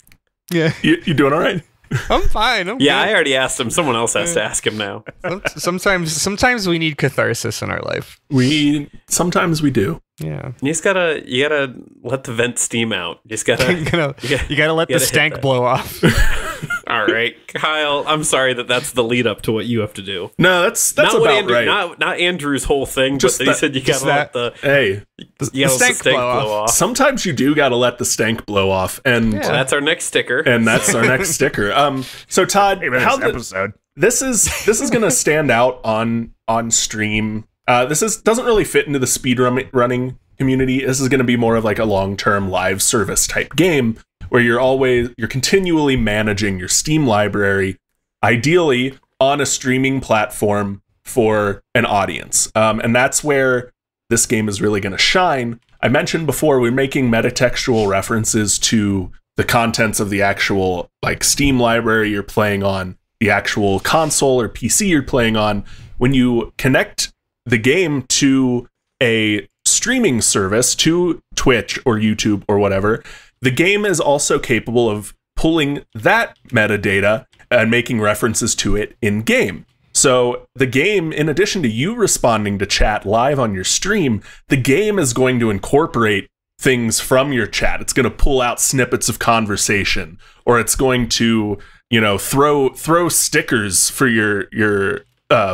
Yeah. You doing all right? I'm fine. I'm good. I already asked him. Someone else has to ask him now. Sometimes we need catharsis in our life. Sometimes we do. Yeah. You just gotta let the vent steam out. You just gotta you gotta let the stank blow off. All right, Kyle. I'm sorry that's the lead up to what you have to do. No, that's not about Andrew, right. Not Andrew's whole thing, Just but he said you gotta let the stank blow off. Sometimes you do gotta let the stank blow off, and that's our next sticker. And that's our next sticker. So Todd, this is gonna stand out on stream. This doesn't really fit into the speed running community. This is going to be more of like a long-term live service type game where you're continually managing your Steam library, ideally on a streaming platform for an audience. And that's where this game is really going to shine. I mentioned before, we're making metatextual references to the contents of the actual like Steam library you're playing on, the actual console or PC you're playing on. When you connect the game to a streaming service, to Twitch or YouTube or whatever, the game is also capable of pulling that metadata and making references to it in game. So the game, in addition to you responding to chat live on your stream, the game is going to incorporate things from your chat. It's going to pull out snippets of conversation, or it's going to, throw stickers for your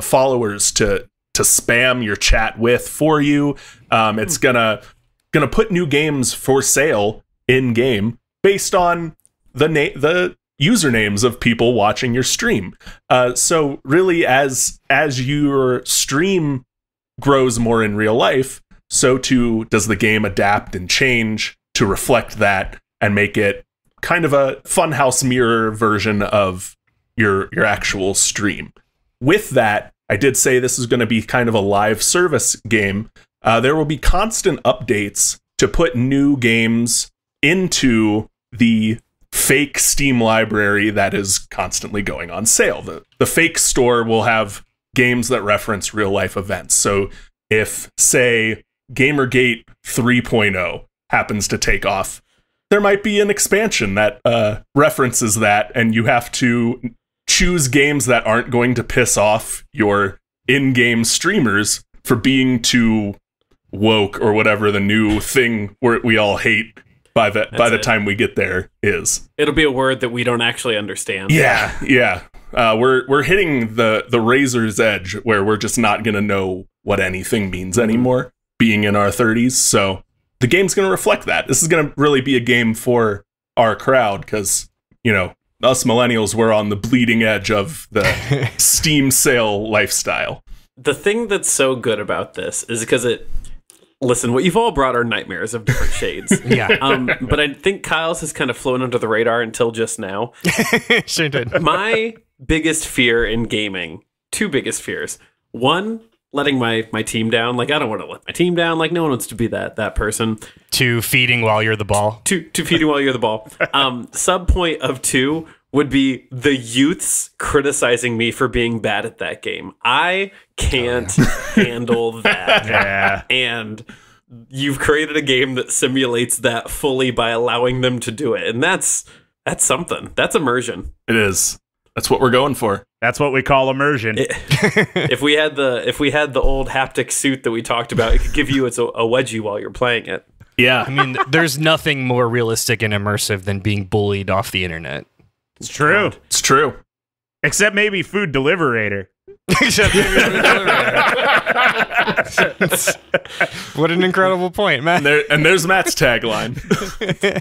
followers to spam your chat with for you. It's gonna put new games for sale in game based on the usernames of people watching your stream. So really, as your stream grows more in real life, so too does the game adapt and change to reflect that and make it kind of a funhouse mirror version of your actual stream. With that, I did say this is going to be kind of a live service game. There will be constant updates to put new games into the fake Steam library that is constantly going on sale. The fake store will have games that reference real life events. So if, say, Gamergate 3.0 happens to take off, there might be an expansion that references that, and you have to choose games that aren't going to piss off your in-game streamers for being too woke or whatever the new thing we all hate by the time we get there is. It'll be a word that we don't actually understand. Yeah. We're hitting the razor's edge where we're just not going to know what anything means anymore, being in our 30s. So the game's going to reflect that. This is going to really be a game for our crowd because, you know, us millennials, we're on the bleeding edge of the Steam sale lifestyle. The thing that's so good about this is because listen, what you've all brought are nightmares of different shades. Yeah. But I think Kyle's has kind of flown under the radar until just now. Sure did. My biggest fear in gaming, two biggest fears. One, letting my team down. Like, I don't want to let my team down. Like, no one wants to be that person. To feeding while you're the ball. To feeding while you're the ball. Sub point of two would be the youths criticizing me for being bad at that game. I can't handle that. Yeah. And you've created a game that simulates that fully by allowing them to do it. And that's something. That's immersion. It is. That's what we're going for. That's what we call immersion. If we had the old haptic suit that we talked about, it could give you a wedgie while you're playing it. Yeah. I mean, there's nothing more realistic and immersive than being bullied off the internet. It's true. It's true. Except maybe Food Deliberator. What an incredible point, man. And there's Matt's tagline.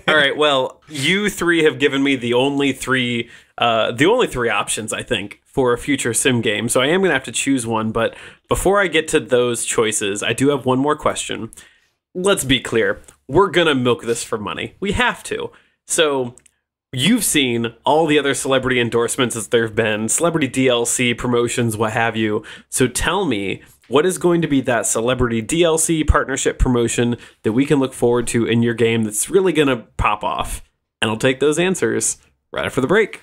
All right, well, you three have given me the only three options, I think, for a future sim game. So I am going to have to choose one. But before I get to those choices, I do have one more question. Let's be clear. We're going to milk this for money. We have to. So you've seen all the other celebrity endorsements as there have been, celebrity DLC, promotions, what have you. So tell me, what is going to be that celebrity DLC partnership promotion that we can look forward to in your game that's really going to pop off? And I'll take those answers right after the break.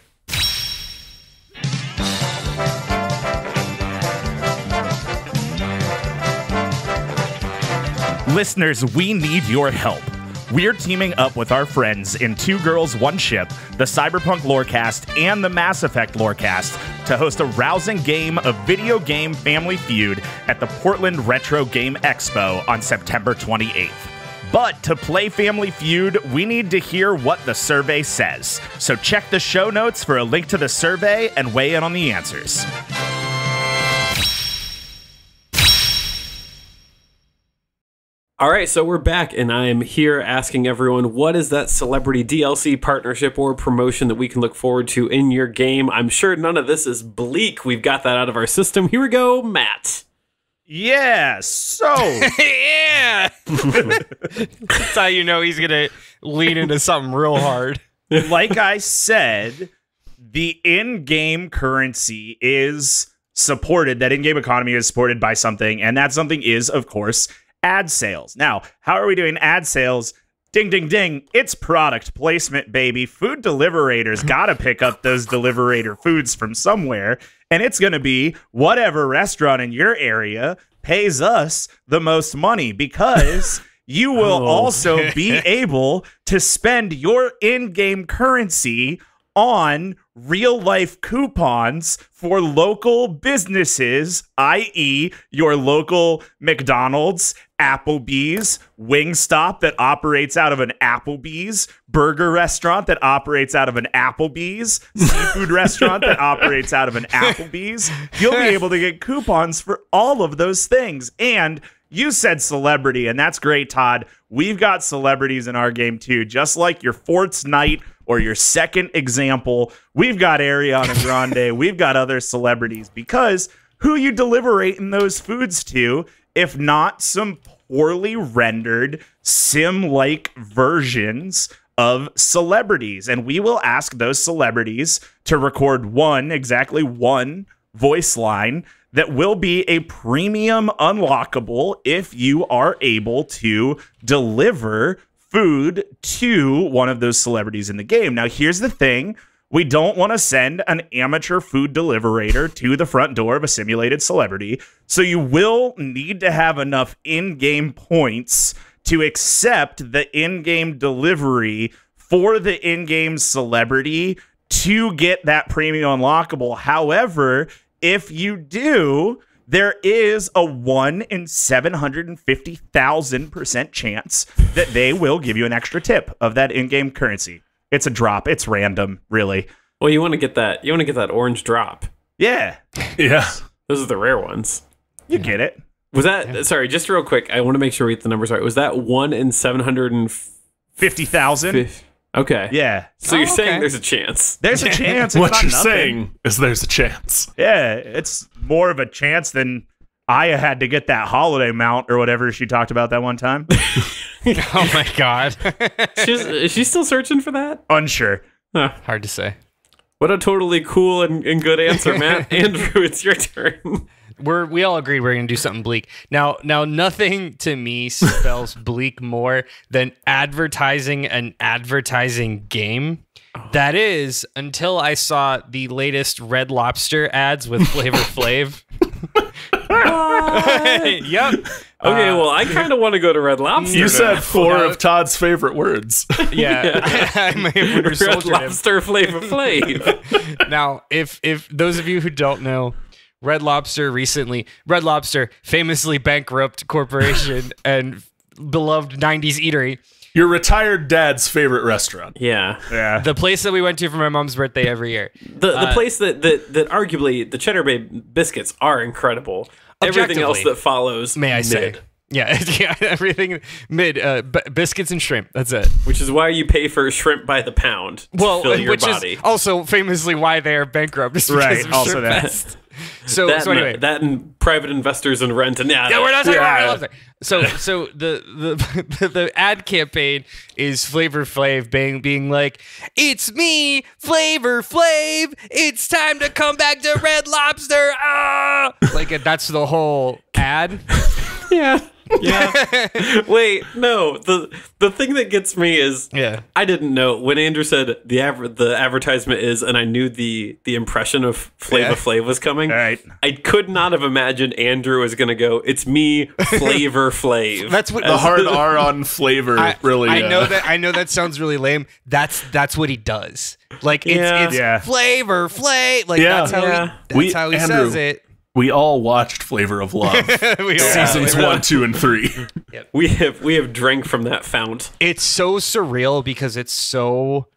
Listeners, we need your help. We're teaming up with our friends in Two Girls, One Ship, the Cyberpunk Lorecast, and the Mass Effect Lorecast to host a rousing game of video game Family Feud at the Portland Retro Game Expo on September 28th. But to play Family Feud, we need to hear what the survey says. So check the show notes for a link to the survey and weigh in on the answers. All right, so we're back, and I am here asking everyone, what is that celebrity DLC partnership or promotion that we can look forward to in your game? I'm sure none of this is bleak. We've got that out of our system. Here we go, Matt. Yeah, so... Yeah! That's how you know he's going to lean into something real hard. Like I said, the in-game currency is supported, that in-game economy is supported by something, and that something is, of course, ad sales. Now, how are we doing ad sales? Ding, ding, ding. It's product placement, baby. Food Deliberator's got to pick up those Deliberator foods from somewhere, and it's going to be whatever restaurant in your area pays us the most money, because you will also be able to spend your in-game currency on real-life coupons for local businesses, i.e. your local McDonald's, Applebee's, Wingstop that operates out of an Applebee's, burger restaurant that operates out of an Applebee's, seafood restaurant that operates out of an Applebee's. You'll be able to get coupons for all of those things. And you said celebrity, and that's great, Todd. we've got celebrities in our game too. Just like your Fortnite or your second example, we've got Ariana Grande, we've got other celebrities, because who you deliberating those foods to if not some poorly rendered sim-like versions of celebrities? And we will ask those celebrities to record exactly one voice line that will be a premium unlockable if you are able to deliver food to one of those celebrities in the game. Now, here's the thing. We don't want to send an amateur food deliverator to the front door of a simulated celebrity, so you will need to have enough in-game points to accept the in-game delivery for the in-game celebrity to get that premium unlockable. However, if you do, there is a 1 in 750,000% chance that they will give you an extra tip of that in-game currency. It's a drop. It's random, really. Well, you want to get that. You want to get that orange drop. Yeah. Yeah. Those are the rare ones. You get it. Was that sorry? Just real quick, I want to make sure we get the numbers right. Was that 1 in 750,000? Okay. Yeah. So you're saying there's a chance? There's a chance. It's What not you're nothing. saying is there's a chance. Yeah, it's more of a chance than Aya had to get that holiday mount or whatever she talked about that one time. Oh my god. Is she still searching for that? Unsure. Huh. Hard to say. What a totally cool and good answer, Matt. Andrew, it's your turn. We all agreed we're gonna do something bleak. Now nothing to me spells bleak more than advertising an advertising game. That is, until I saw the latest Red Lobster ads with Flavor Flav. Yep. Okay, well, I kind of want to go to Red Lobster. You now. said 4 of Todd's favorite words. Yeah. I may have Winter Red Soldiered him. Lobster Flavor Flav. Now, if those of you who don't know, Red Lobster famously bankrupt corporation and beloved 90s eatery. Your retired dad's favorite restaurant. Yeah. Yeah. The place that we went to for my mom's birthday every year. The place that arguably the Cheddar Bay biscuits are incredible. Everything else Objectively, that follows, May I mid, say? Yeah, yeah, everything mid. Biscuits and shrimp. That's it. which is why you pay for shrimp by the pound to fill your which body. is also famously why they are bankrupt. Is because Right, of also Shrimp that. Fest. So anyway, that and private investors and rent and yeah, we're not talking about Red Yeah. Lobster. So the ad campaign is Flavor Flav being like, "It's me, Flavor Flav. It's time to come back to Red Lobster." Ah! Like that's the whole ad. Yeah. Wait, no. The thing that gets me is I didn't know when Andrew said the advertisement is, and I knew the impression of Flavor Flav was coming. All right. I could not have imagined Andrew was going to go, "It's me, Flavor Flav." That's what The hard R on flavor, really. I know that sounds really lame. That's what he does. Like it's Yeah. Flavor Flav. Like Yeah. that's how Yeah. he Andrew, says it. We all watched Flavor of Love. We all- Seasons 1, 2, and 3. We have drank from that fount. It's so surreal because it's so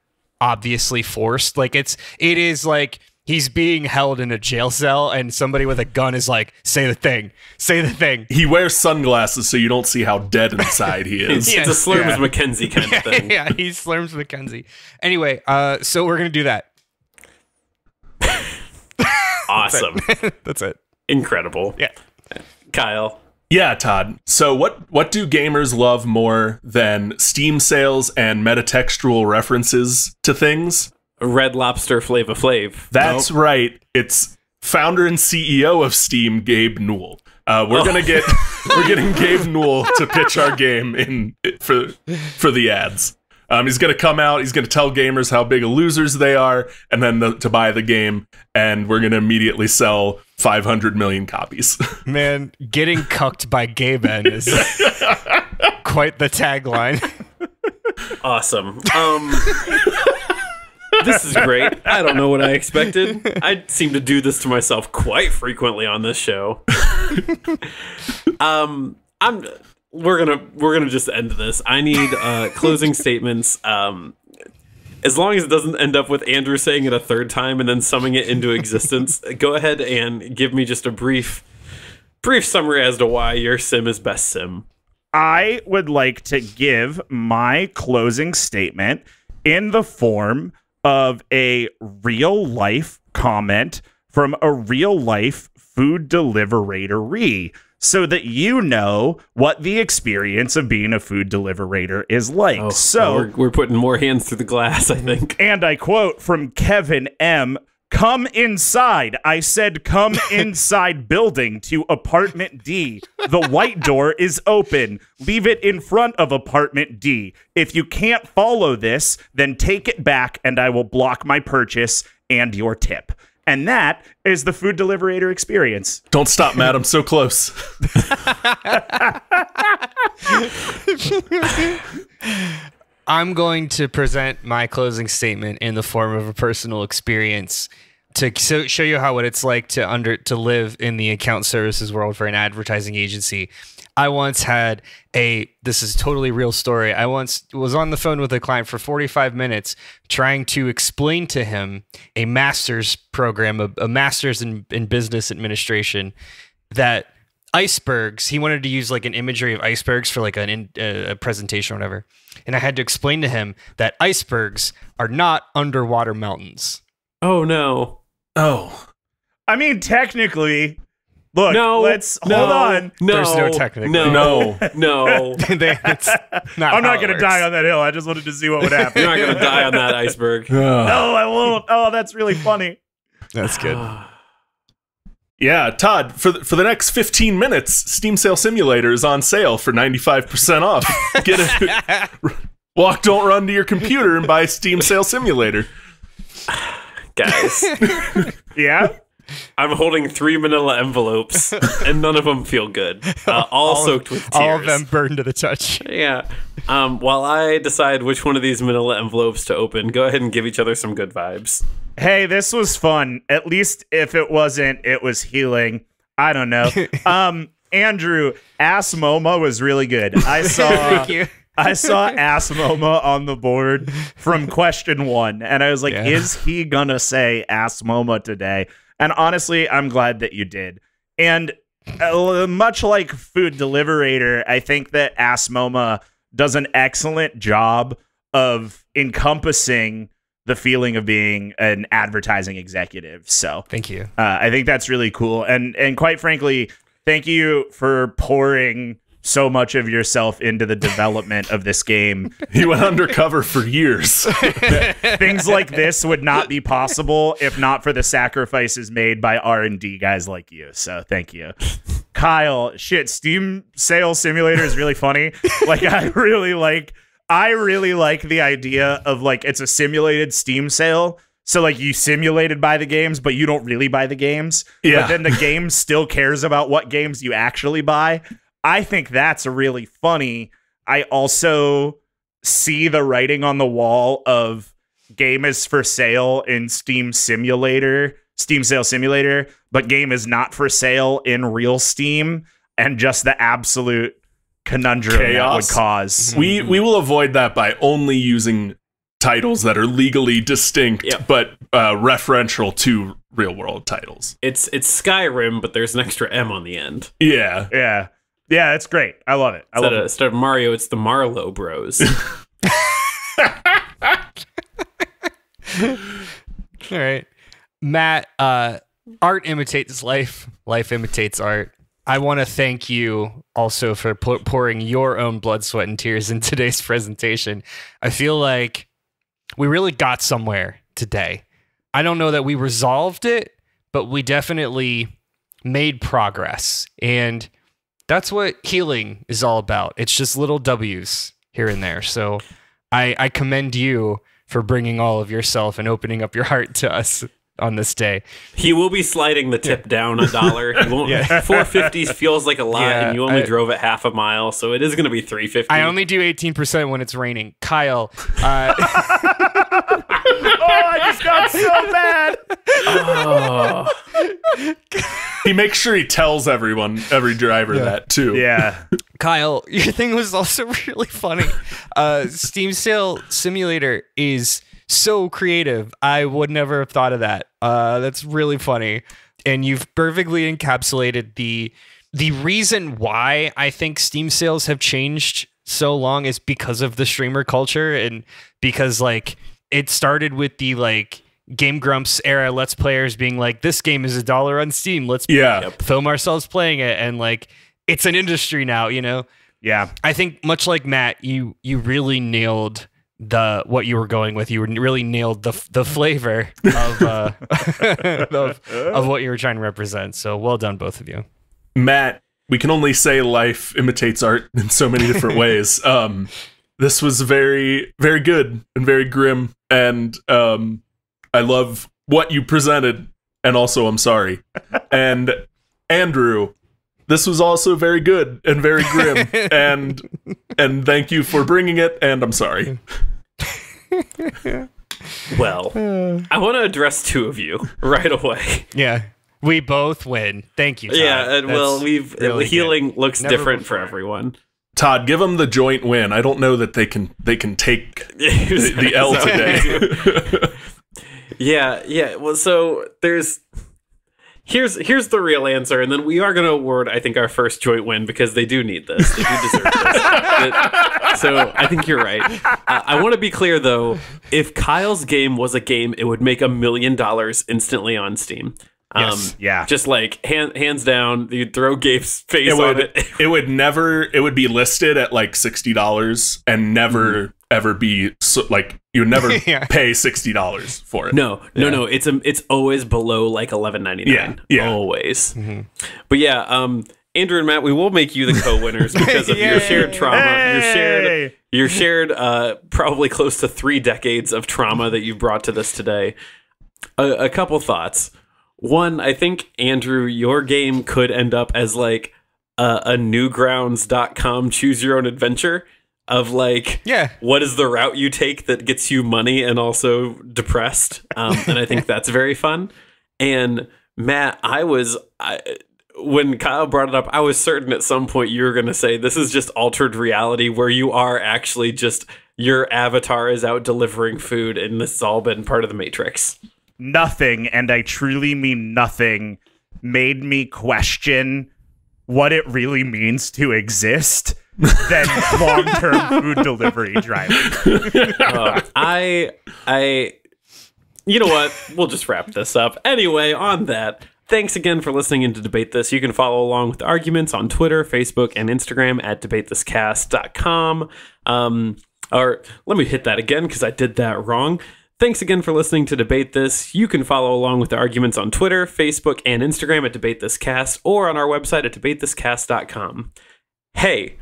obviously forced. Like it is like he's being held in a jail cell and somebody with a gun is like, say the thing. He wears sunglasses so you don't see how dead inside he is. It's a Slurms McKenzie kind of thing. Yeah, he slurms McKenzie. Anyway, so we're gonna do that. Awesome. That's it. Incredible. Yeah. Kyle. Yeah, Todd. So what do gamers love more than Steam sales and metatextual references to things? Red Lobster Flavor Flav. That's right. It's founder and CEO of Steam, Gabe Newell. We're getting Gabe Newell to pitch our game for the ads. He's going to come out, he's going to tell gamers how big of losers they are, and then to buy the game, and we're going to immediately sell 500 million copies. Man, getting cucked by gay men is quite the tagline. Awesome. This is great. I don't know what I expected. I seem to do this to myself quite frequently on this show. We're gonna just end this. I need closing statements. As long as it doesn't end up with Andrew saying it a third time and then summing it into existence, go ahead and give me just a brief summary as to why your sim is best sim. I would like to give my closing statement in the form of a real life comment from a real life food deliverator, so that you know what the experience of being a food deliverator is like. Oh, so we're putting more hands through the glass, I think. And I quote from Kevin M. "Come inside. I said come inside building to apartment D. The white door is open. Leave it in front of apartment D. If you can't follow this, then take it back and I will block my purchase and your tip." And that is the food deliverator experience. Don't stop, Matt. I'm so close. I'm going to present my closing statement in the form of a personal experience to show you what it's like to live in the account services world for an advertising agency. I once had this is a totally real story. I once was on the phone with a client for 45 minutes trying to explain to him a master's program, a master's in business administration, that icebergs, he wanted to use like an imagery of icebergs for like a presentation or whatever. And I had to explain to him that icebergs are not underwater mountains. Oh, no. Oh. I mean, technically, look, hold on. No, there's no technically. No. It's not I'm how not it going to works. die on that hill. I just wanted to see what would happen. You're not going to die on that iceberg. No, I won't. Oh, that's really funny. That's good. Yeah, Todd, for the next 15 minutes, Steam Sale Simulator is on sale for 95% off. Get it. Walk, don't run to your computer and buy Steam Sale Simulator. Guys, Yeah? I'm holding 3 manila envelopes, and none of them feel good. All soaked with tears. All of them burned to the touch. Yeah. While I decide which one of these manila envelopes to open, go ahead and give each other some good vibes. Hey, this was fun. At least if it wasn't, it was healing. I don't know. Andrew, Ass MoMA was really good. I saw Thank you. I saw Ass MoMA on the board from question 1, and I was like, is he gonna say Ass MoMA today? And honestly, I'm glad that you did. And much like Food Deliverator, I think that Ass MoMA does an excellent job of encompassing the feeling of being an advertising executive. So Thank you. I think that's really cool. And quite frankly, thank you for pouring so much of yourself into the development of this game. He went undercover for years. Things like this would not be possible if not for the sacrifices made by R&D guys like you. So thank you. Kyle, Steam Sale Simulator is really funny. Like, I really like the idea of, like, it's a simulated Steam sale. So, like, you simulated buy the games, but you don't really buy the games. Yeah. But then the game still cares about what games you actually buy. I think that's really funny. I also see the writing on the wall of game is for sale in Steam Sale Simulator, but game is not for sale in real Steam, and just the absolute conundrum that would cause. We will avoid that by only using titles that are legally distinct, but referential to real world titles. It's Skyrim, but there's an extra M on the end. Yeah. Yeah, it's great. I love it. Instead of Mario, it's the Marlowe Bros. All right. Matt, art imitates life. Life imitates art. I want to thank you also for pouring your own blood, sweat, and tears in today's presentation. I feel like we really got somewhere today. I don't know that we resolved it, but we definitely made progress. And that's what healing is all about. It's just little W's here and there. So I commend you for bringing all of yourself and opening up your heart to us on this day. He will be sliding the tip down $1. He won't. 450 feels like a lot, and you only drove it half a mile, so it is going to be 350. I only do 18% when it's raining. Kyle. I just got so mad. He makes sure he tells every driver that too. Yeah. Kyle, your thing was also really funny. Steam Sale Simulator is so creative. I would never have thought of that. That's really funny. And you've perfectly encapsulated the the reason why I think Steam sales have changed so long is because of the streamer culture, and because like it started with the like Game Grumps era Let's Players being like, this game is $1 on Steam, let's film ourselves playing it, and like it's an industry now, you know. Yeah, I think much like Matt, you really nailed what you were going with. You really nailed the flavor of what you were trying to represent. So well done, both of you. Matt, we can only say life imitates art in so many different ways. This was very, very good and very grim, and I love what you presented, and also I'm sorry. And Andrew, this was also very good and very grim, and thank you for bringing it, and I'm sorry. Well, I want to address two of you right away. Yeah. We both win. Thank you, Todd. Yeah, and well, really healing good. looks Never different before. for everyone. Todd, give them the joint win. I don't know that they can take the L today. Yeah. Well, so here's the real answer, and then we are going to award, I think, our first joint win because they do need this. They do deserve this. So I think you're right. I want to be clear though. If Kyle's game was a game, it would make $1 million instantly on Steam. Yes. Yeah. Just like hands down, you'd throw Gabe's face on it. It would be listed at like $60 and never ever be like you would never pay $60 for it. No. It's always below like $11.99. Yeah. Always. Mm-hmm. But yeah, Andrew and Matt, we will make you the co-winners because of your shared trauma. Your shared probably close to 3 decades of trauma that you brought to this today. A couple thoughts. One, I think, Andrew, your game could end up as like a newgrounds.com choose your own adventure of like, what is the route you take that gets you money and also depressed? And I think that's very fun. And Matt, when Kyle brought it up, I was certain at some point you were going to say this is just altered reality where you are actually just your avatar is out delivering food and this has all been part of the Matrix. Nothing, and I truly mean nothing, made me question what it really means to exist than long-term food delivery driving. You know what? We'll just wrap this up. Anyway, on that, thanks again for listening in to Debate This. You can follow along with the arguments on Twitter, Facebook, and Instagram at debatethiscast.com. Or let me hit that again because I did that wrong. Thanks again for listening to Debate This. You can follow along with the arguments on Twitter, Facebook, and Instagram at debatethiscast or on our website at debatethiscast.com. Hey,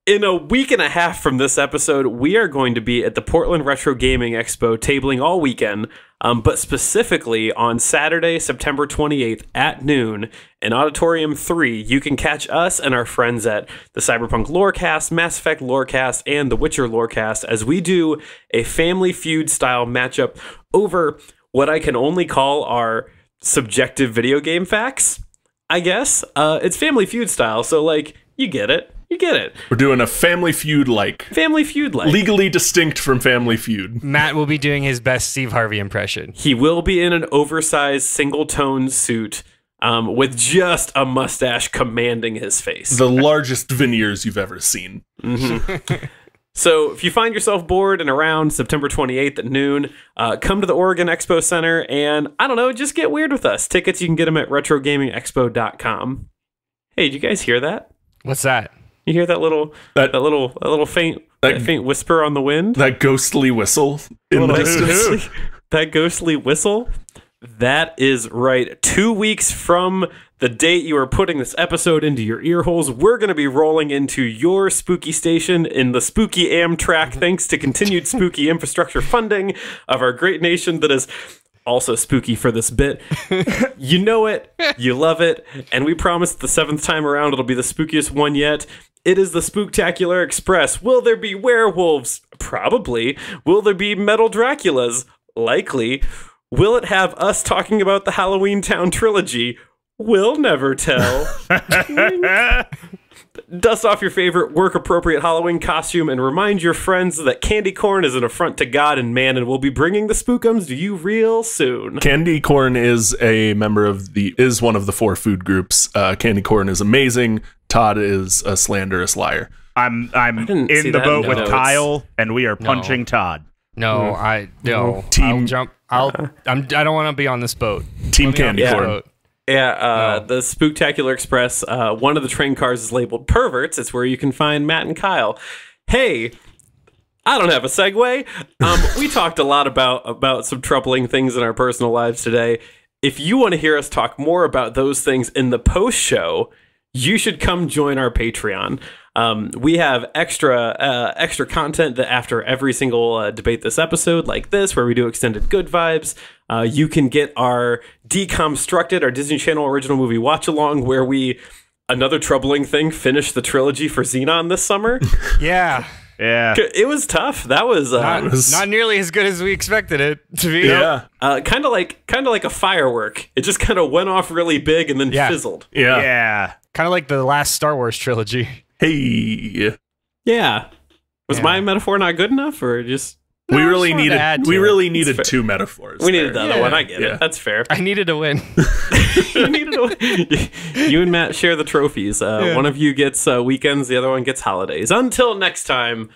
in a week and a half from this episode, we are going to be at the Portland Retro Gaming Expo tabling all weekend, but specifically on Saturday, September 28th at noon in Auditorium 3. You can catch us and our friends at the Cyberpunk Lorecast, Mass Effect Lorecast, and the Witcher Lorecast as we do a Family Feud style matchup over what I can only call our subjective video game facts, I guess. It's Family Feud style, so like, you get it. You get it. We're doing a Family Feud-like. Family Feud-like. Legally distinct from Family Feud. Matt will be doing his best Steve Harvey impression. He will be in an oversized single-tone suit with just a mustache commanding his face. The largest veneers you've ever seen. Mm-hmm. So if you find yourself bored and around September 28th at noon, come to the Oregon Expo Center and, I don't know, just get weird with us. Tickets, you can get them at retrogamingexpo.com. Hey, did you guys hear that? What's that? You hear that little faint whisper on the wind? That ghostly whistle in the distance. That ghostly whistle? That is right. 2 weeks from the date you are putting this episode into your ear holes, we're going to be rolling into your spooky station in the spooky Amtrak thanks to continued spooky infrastructure funding of our great nation that is also spooky for this bit. You know it, you love it, and we promise the 7th time around it'll be the spookiest one yet. It is the Spooktacular Express. Will there be werewolves? Probably. Will there be metal Draculas? Likely. Will it have us talking about the Halloween Town trilogy? We'll never tell. Dust off your favorite work-appropriate Halloween costume and remind your friends that candy corn is an affront to God and man, and we'll be bringing the spookums to you real soon. Candy corn is one of the 4 food groups. Candy corn is amazing. Todd is a slanderous liar. I'm in the boat with Kyle, and we are punching Todd. No, I don't want to be on this boat. Team Candy Corn. Yeah, the Spooktacular Express, one of the train cars is labeled Perverts. It's where you can find Matt and Kyle. Hey, I don't have a segue. We talked a lot about some troubling things in our personal lives today. If you want to hear us talk more about those things in the post show, you should come join our Patreon. We have extra content that after every single debate this episode, like this, where we do extended good vibes. You can get our Deconstructed, our Disney Channel original movie watch along, where we, another troubling thing, finished the trilogy for Xenon this summer. Yeah. Yeah. It was tough. That was not nearly as good as we expected it to be. Yeah. Kind of like a firework. It just kind of went off really big and then fizzled. Yeah. Yeah. Kind of like the last Star Wars trilogy. Hey. Yeah. Was my metaphor not good enough, or just we really needed 2 metaphors. We needed the other one. I get it. That's fair. I needed a win. You needed a win. You and Matt share the trophies. One of you gets weekends, the other one gets holidays. Until next time,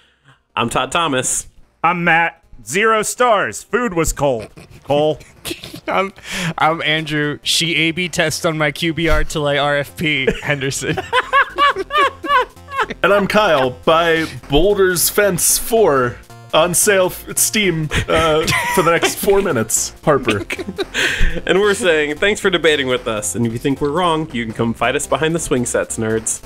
I'm Todd Thomas. I'm Matt. 0 stars. Food was cold. Cole. I'm Andrew. She A/B test on my QBR till I RFP Henderson. And I'm Kyle. Buy Boulder's Fence 4 on sale at Steam for the next 4 minutes. Harper. And we're saying thanks for debating with us. And if you think we're wrong, you can come fight us behind the swing sets, nerds.